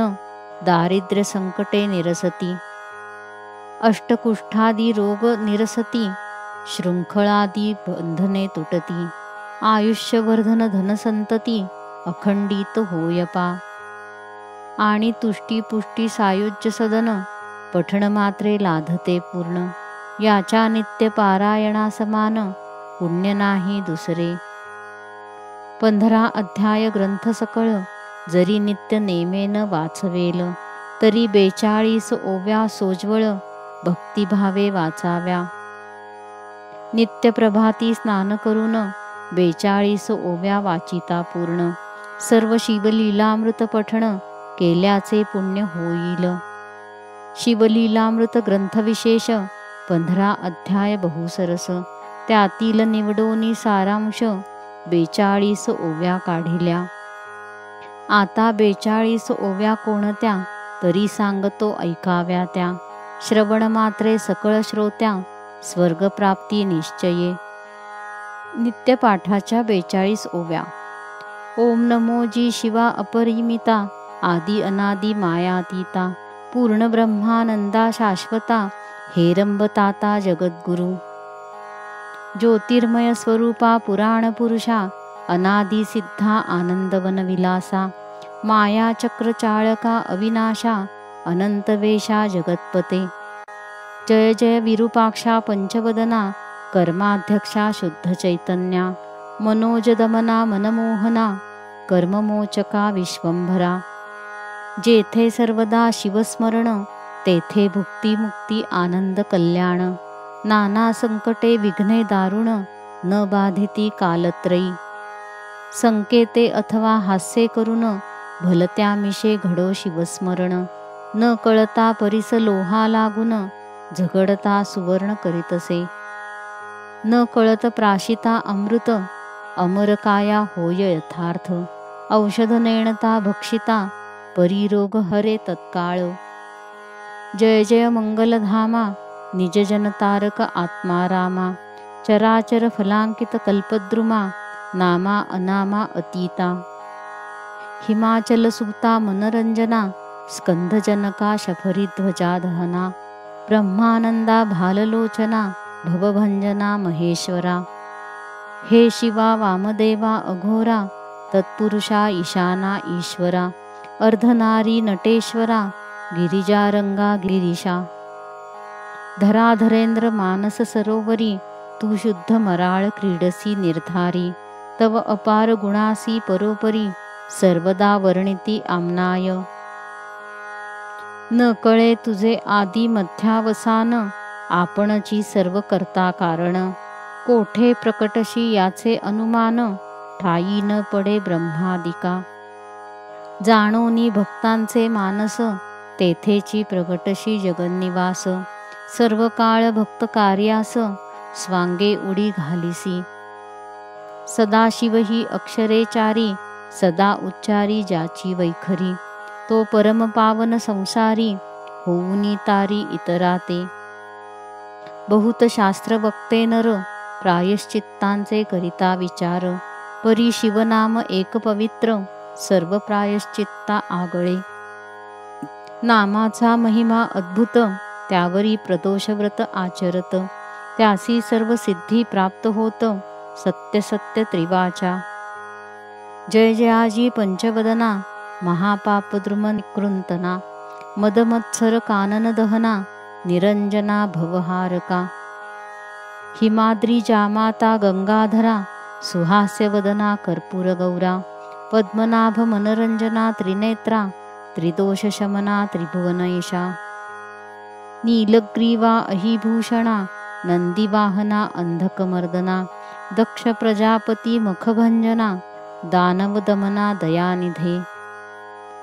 [SPEAKER 1] दारिद्र्य संकटे निरसती. अष्टकुष्ठादी रोग निरसती, शृंखळादी बंधने तुटती. आयुष्यवर्धन धनसंतती अखंडित होयपा. आणि तुष्टी पुष्टी सायुज्य सदन पठण मात्रे लाधते पूर्ण. याच्या नित्य पारायणा समान पुण्य नाही दुसरे. 15 अध्याय ग्रंथ सकळ जरी नित्य नेमेन वाचवेल, तरी 42 ओव्या सोज्वळ भक्तिभावे वाचाव्या. नित्य प्रभाती स्नान करून 42 ओव्या वाचिता पूर्ण. सर्व शिवलीलामृत पठण केल्याचे पुण्य होईल. शिवलीलामृत ग्रंथविशेष 15 अध्याय बहुसरस, त्यातील निवडोनी सारांश 42 ओव्या काढिल्या. आता 42 ओव्या कोणत्या तरी सांगतो ऐकाव्या त्या. श्रवण मात्रे सकळ श्रोत्या स्वर्गप्राप्ती निश्चये. नित्यपाठाच्या 42 ओव्या. ओम नमो जी शिवा अपरिमिता, आदि अनादि मायातीता, पूर्ण ब्रह्मानंदा शाश्वता, हेरंबताता जगद्गुरु. ज्योतिर्मय स्वरूपा पुराण पुरुषा, अनादि सिद्धा आनंदवन विलासा, माया चक्र चाळका अविनाशा, अनंतवेशा जगत्पते. जय जय विरूपाक्षा पंचवदना, कर्माध्यक्षा शुद्ध चैतन्या, मनोजदमना मनमोहना, कर्ममोचका विश्वंभरा. जेथे सर्वदा शिवस्मरण, तेथे भुक्ती मुक्ती आनंद कल्याण. नाना संकटे विघ्ने दारुण, न बाधिती कालत्रयी. संकेते अथवा हास्य करून, भलत्यामिषे घडो शिवस्मरण. न कळता परिस लोहा लागून, झगडता सुवर्ण करीतसे. न कळत प्राशिता अमृत, अमरकाया होय यथार्थ. औषध नेणता भक्षिता, परिरोग हरे तत्काळ. जय जय मंगलधामा, निजजनतारक आत्मा रामा. चराचर फलांकित कल्पद्रुमा, नामा अनामा अतीता. हिमाचल सुता मनरंजना, स्कंधजनका शफरीध्वजा दहना. ब्रह्मानंदा भाललोचना, भवभंजना महेश्वरा. हे शिवा वामदेवा अघोरा, तत्पुरुषा ईशाना ईश्वरा. अर्धनारी नटेश्वरा, गिरिजारंगा गिरीशा. धराधरेंद्र मानस सरोवरी, तू शुद्ध मराळ क्रीडसी निर्धारी. तव अपार गुणासी परोपरी, सर्वदा वर्णिती आम्नाय. न कळे तुझे आदि मध्यावसान, आपणची सर्व करता कारण. कोठे प्रकटशी याचे अनुमान, ठाई न पडे ब्रह्मादिका. जाणोनी भक्तांचे मानस, तेथेची प्रगटशी जगन्निवास. सर्व काळ भक्त कार्यास, स्वांगे उडी घालिसी. सदाशिव ही अक्षरेचारी, सदा उच्चारी ज्याची वैखरी. तो परमपावन संसारी, होऊनी तारी इतराते. बहुत शास्त्र वक्ते नर, प्रायश्चित्तांचे करिता विचार. परी शिवनाम एक पवित्र, सर्व प्रायश्चित्ता आगळे. नामाचा महिमा अद्भुत, त्यावरी प्रदोषव्रत आचरत. त्यासी सर्व सिद्धी प्राप्त होत, सत्य सत्य त्रिवाचा. जय जयाजी पंचवदना, महापापद्रुम निकृंतना. मदमत्सर कानन दहना, निरंजना भवहारका. हिमाद्री जामाता गंगाधरा, सुहास्यवदना कर्पूर गौरा. पद्मनाभ मनरंजना त्रिनेत्रा, त्रिदोषशमना त्रिभुवनैषा. नीलग्रीवा अहिभूषणा, नंदीवाहना अंधकमर्दना. दक्ष प्रजापती मुखभंजना, दानवदमना दयानिधे.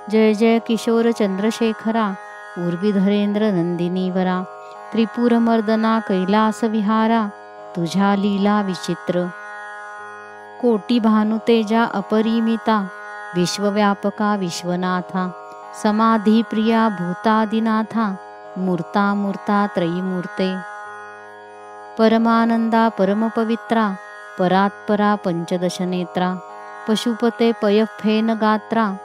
[SPEAKER 1] जय जय किशोर चंद्रशेखरा, पूर्वी धरेंद्र नंदिनीवरा, त्रिपुरमर्दना कैलास विहारा, तुझ्या लीला विचित्र. कोटी भानुतेजा अपरिमिता, विश्वव्यापका विश्वनाथा, समाधी प्रिया भूतादिनाथा, मूर्ता मूर्ता त्रयीमूर्ते. परमानंदा परमपवित्रा, परात्परा पंचदशनेत्रा, पशुपते पयफेन गात्रा,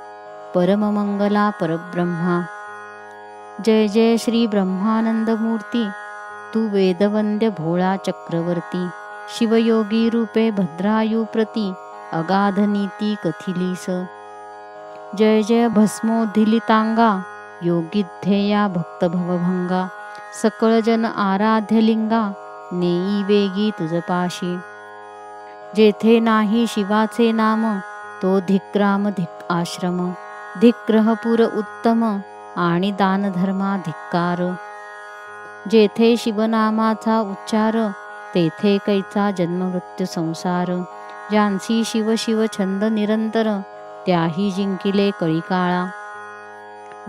[SPEAKER 1] परममंगला परब्रह्मा. जय जय श्री ब्रह्मानंद मूर्ती, तू वेदवंद्य भोळा चक्रवर्ती, शिवयोगी रूपे भद्रायू प्रती, अगाध नीती कथिलीस. जय जय भस्मोद्धिलितांगा, योगिध्येया भक्तभवभंगा, सकळ जन आराध्यलिंगा, नेई वेगी तुझपाशी. जेथे नाही शिवाचे नाम, तो धिक्राम धिक आश्रम, धिक्ग्रहपुर उत्तम, आणि दानधर्मा धिक्कार. जेथे शिवनामाचा उच्चार, तेथे कैचा जन्ममृत्यू संसार. ज्यांसी शिव शिव छंद निरंतर, त्याही जिंकिले कळीकाळा.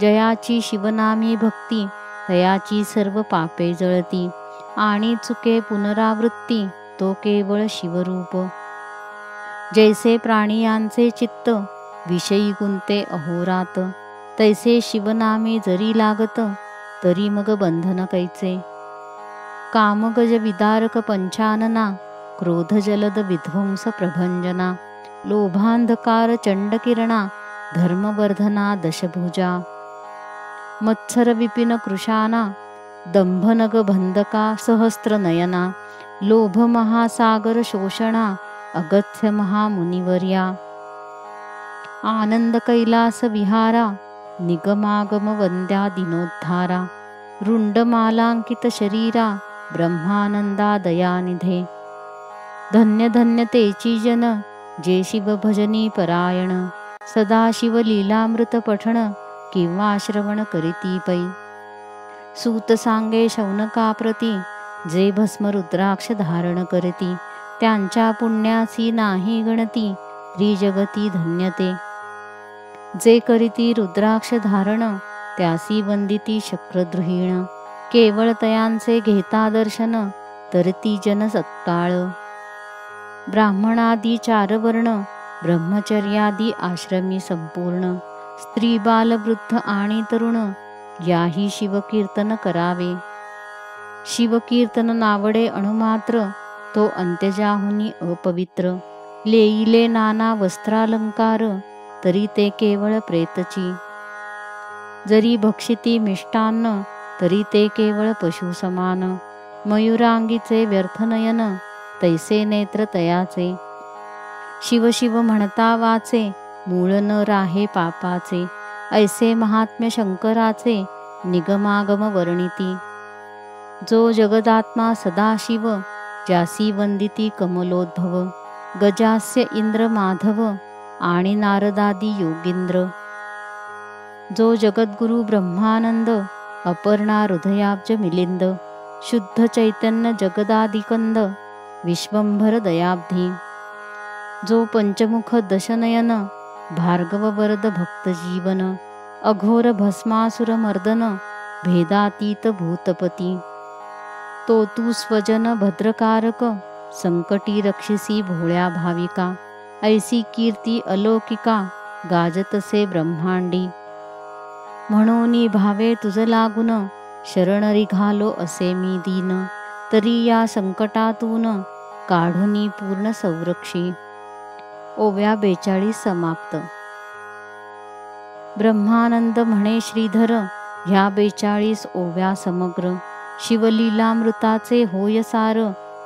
[SPEAKER 1] जयाची शिवनामी भक्ती, तयाची सर्व पापे जळती, आणि चुके पुनरावृत्ती, तो केवळ शिवरूप. जैसे प्राणियांचे चित्त, विषयी गुंते अहोरात, तैसे शिवनामे जरी लागत, तरी मग बंधन कैचे. कामगज विदारक पंचानना, क्रोध जलद विध्वंस प्रभंजना, लोभांधकार चंडकिरणा, धर्मवर्धना दशभुजा. मत्सर विपिन कृशाना, दंभनग बंधका सहस्त्र नयना, लोभ महासागर शोषणा, अगत्य महामुनिवर्या. आनंद कैलास विहारा, निगमागम वंद्या दिनोद्धारा, रुंडमालांकित शरीरा, ब्रह्मानंदा दयानिधे. धन्य धन्य तेची जन, जे शिव भजनी परायण, सदा शिव लीलामृत पठण, किंवा श्रवण करीती पै. सूत सांगे शौनकाप्रती, जे भस्म रुद्राक्ष धारण करती, त्यांच्या पुण्यासी नाही गणती, त्रिजगती धन्यते. जे करीती रुद्राक्ष धारण, त्यासी वंदिती शक्रद्रुहीण, केवळ तयांचे घेता दर्शन, तरती जन सत्काळ. ब्राह्मणादी चारवर्ण, ब्रह्मचर्यादी आश्रमी संपूर्ण, स्त्री बाल वृद्ध आणि तरुण, याही शिवकीर्तन करावे. शिवकीर्तन नावडे अणुमात्र, तो अंत्यजाहुनी अपवित्र. लेईले नाना वस्त्रालंकार, तरी ते केवळ प्रेतची. जरी भक्षिती मिष्टान्न, तरी ते केवळ पशु समान. मयुरांगीचे व्यर्थ नयन, तैसे नेत्र तयाचे. शिव शिव म्हणता वाचे, मूळ न राहे पापाचे. ऐसे महात्म्य शंकराचे, निगमागम वर्णिती. जो जगदात्मा सदाशिव, ज्यासी वंदिती कमलोद्भव, गजास्य इंद्र माधव, आणि नारदादी योगींद्र. जो जगद्गुरु ब्रह्मानंद, अपर्णा हृदयाब्ज मिलिंद, शुद्ध चैतन्य जगदादिकंद, विश्वंभर दयाब्धी. जो पंचमुख दशनयन, भार्गव वरद भक्तजीवन, अघोर भस्मासुर मर्दन, भेदातीत भूतपती. तो तू स्वजन भद्रकारक, संकटी रक्षिसी भोळ्या भाविका. ऐसी कीर्ती अलौकिका, गाजतसे ब्रह्मांडी. म्हणूनी भावे तुझ लागून, शरण रिघालो असे मी दीन. तरी या संकटातून, काढुनी पूर्ण संरक्षी. ओव्या 42 समाप्त. ब्रह्मानंद म्हणे श्रीधर, ह्या 42 ओव्या समग्र. शिवलीलामृताचे होय सार,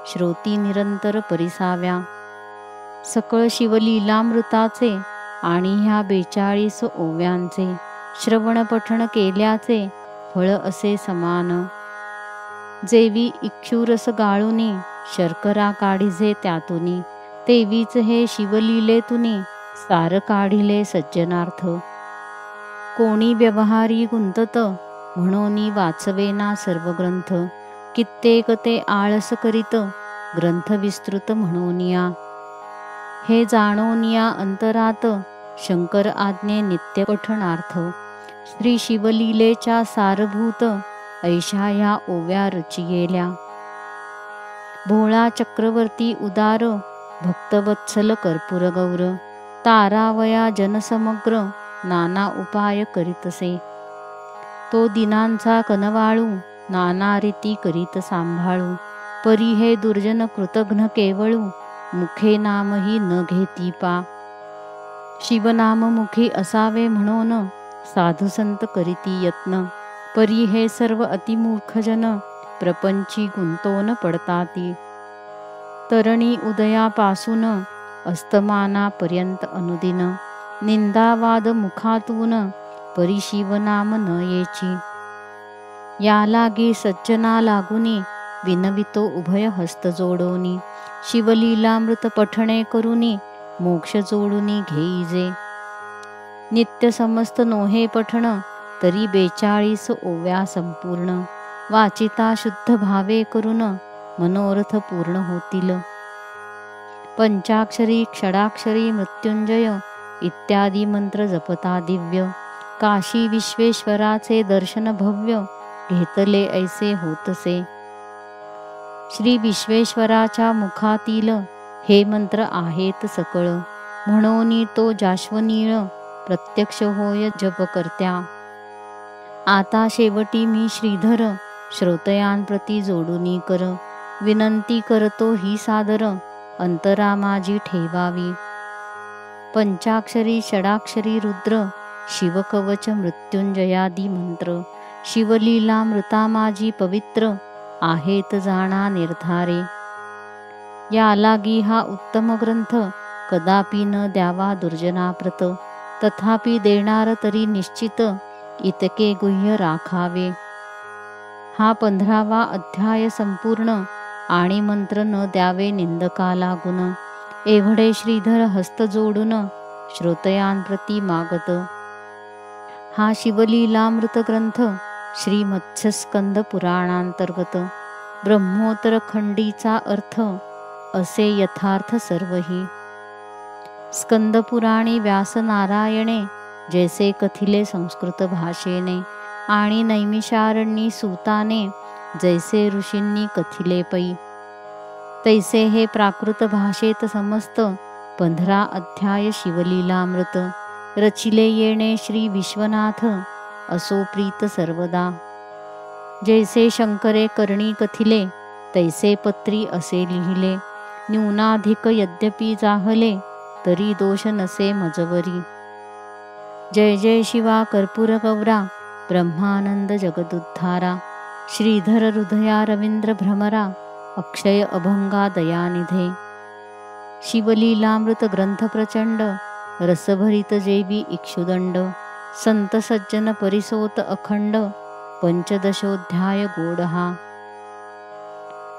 [SPEAKER 1] श्रोती निरंतर परिसाव्या. सकळ शिवलीलामृताचे, आणि ह्या 42 ओव्यांचे, श्रवण पठण केल्याचे फळ असे समान. जेवी इक्षुरस गाळुनी, शर्करा काढिजे त्यातुनी, तेवीच हे शिवलीलेतुनी, सार काढिले सज्जनार्थ. कोणी व्यवहारी गुंतत, म्हणोनी वाचवेना सर्व ग्रंथ. कित्येक ते आळस करीत, ग्रंथ विस्तृत म्हणोनिया. हे जाणोनिया अंतरात, शंकर आज्ञे नित्य पठणार्थ. श्री शिवलीलेच्या सारभूत ऐशा ह्या ओव्या रचियेल्या. भोळा चक्रवर्ती उदार भक्तवत्सल कर्पूर गौर, तारावया जनसमग्र नाना उपाय करीतसे. तो दिनांचा कनवाळू नाना रीती करीत सांभाळू, परी हे दुर्जन कृतघ्न केवळू, मुखे नामही न घेती पा. शिवनाम मुखी असावे म्हणून साधू संत करीती यत्न, परी हे सर्व अतिमूर्खजन प्रपंची गुंतोन पडताती. तरणी उदयापासून अस्तमानापर्यंत अनुदिन, निंदावाद मुखातून परी शिवनाम न येची. या लागी सज्जना लागुनी विनवितो उभय हस्त जोडोनी, शिवलीलामृत पठणे करुनी मोक्ष जोडुनी घेईजे. नित्य समस्त नोहे पठण तरी 42 ओव्या संपूर्ण, वाचिता शुद्ध भावे करून मनोरथ पूर्ण होतील. पंचाक्षरी षडाक्षरी मृत्युंजय इत्यादी मंत्र जपता दिव्य, काशी विश्वेश्वराचे दर्शन भव्य घेतले ऐसे होतसे. श्री विश्वेश्वराच्या मुखातील हे मंत्र आहेत सकळ, म्हणून तो जाश्वनीळ प्रत्यक्ष होय जप करत्या. आता शेवटी मी श्रीधर श्रोतयांप्रती जोडुनी कर, विनंती करतो ही सादर अंतरा माझी ठेवावी. पंचाक्षरी षडाक्षरी रुद्र शिवकवच मृत्युंजयादी मंत्र, शिवलीलामृता माझी पवित्र आहेत जाणा निर्धारे. या लागी हा उत्तम ग्रंथ कदापि न द्यावा दुर्जनाप्रत, तथापि देणार तरी निश्चित इतके गुह्य राखावे. हा 15वा अध्याय संपूर्ण आणि मंत्र न द्यावे निंदका लागून, एवढे श्रीधर हस्त जोडून श्रोतयांप्रती मागत. हा शिवलीलामृत ग्रंथ श्री मत्स्यस्कंद पुराणांतर्गत ब्रह्मोत्तर खंडीचा अर्थ असे यथार्थ सर्वही. स्कंदपुराणी व्यासनारायणे जैसे कथिले संस्कृत भाषेने, आणि नैमिषारण्यी सूताने जैसे ऋषींनी कथिले पै, तैसे हे प्राकृत भाषेत समस्त 15 अध्याय शिवलीलामृत रचिले येणे श्री विश्वनाथ असो प्रीत सर्वदा. जैसे शंकरे करणी कथिले तैसे पत्री असे लिहिले, न्यूनाधिक यद्यपि जाहले तरी दोष नसे मजवरी. जय जय शिवा कर्पूर गौरा ब्रह्मानंद जगदुद्धारा, श्रीधर हृदया रवींद्र भ्रमरा अक्षय अभंगा दयानिधे. शिवलीलामृत ग्रंथ प्रचंड रसभरित जेवी इक्षुदंड, संत सज्जन परिसोत अखंड 15 गोडहा.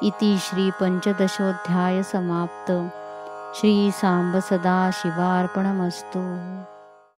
[SPEAKER 1] इति श्री 15 समाप्त. श्री सांब सदा शिवार्पणमस्तु.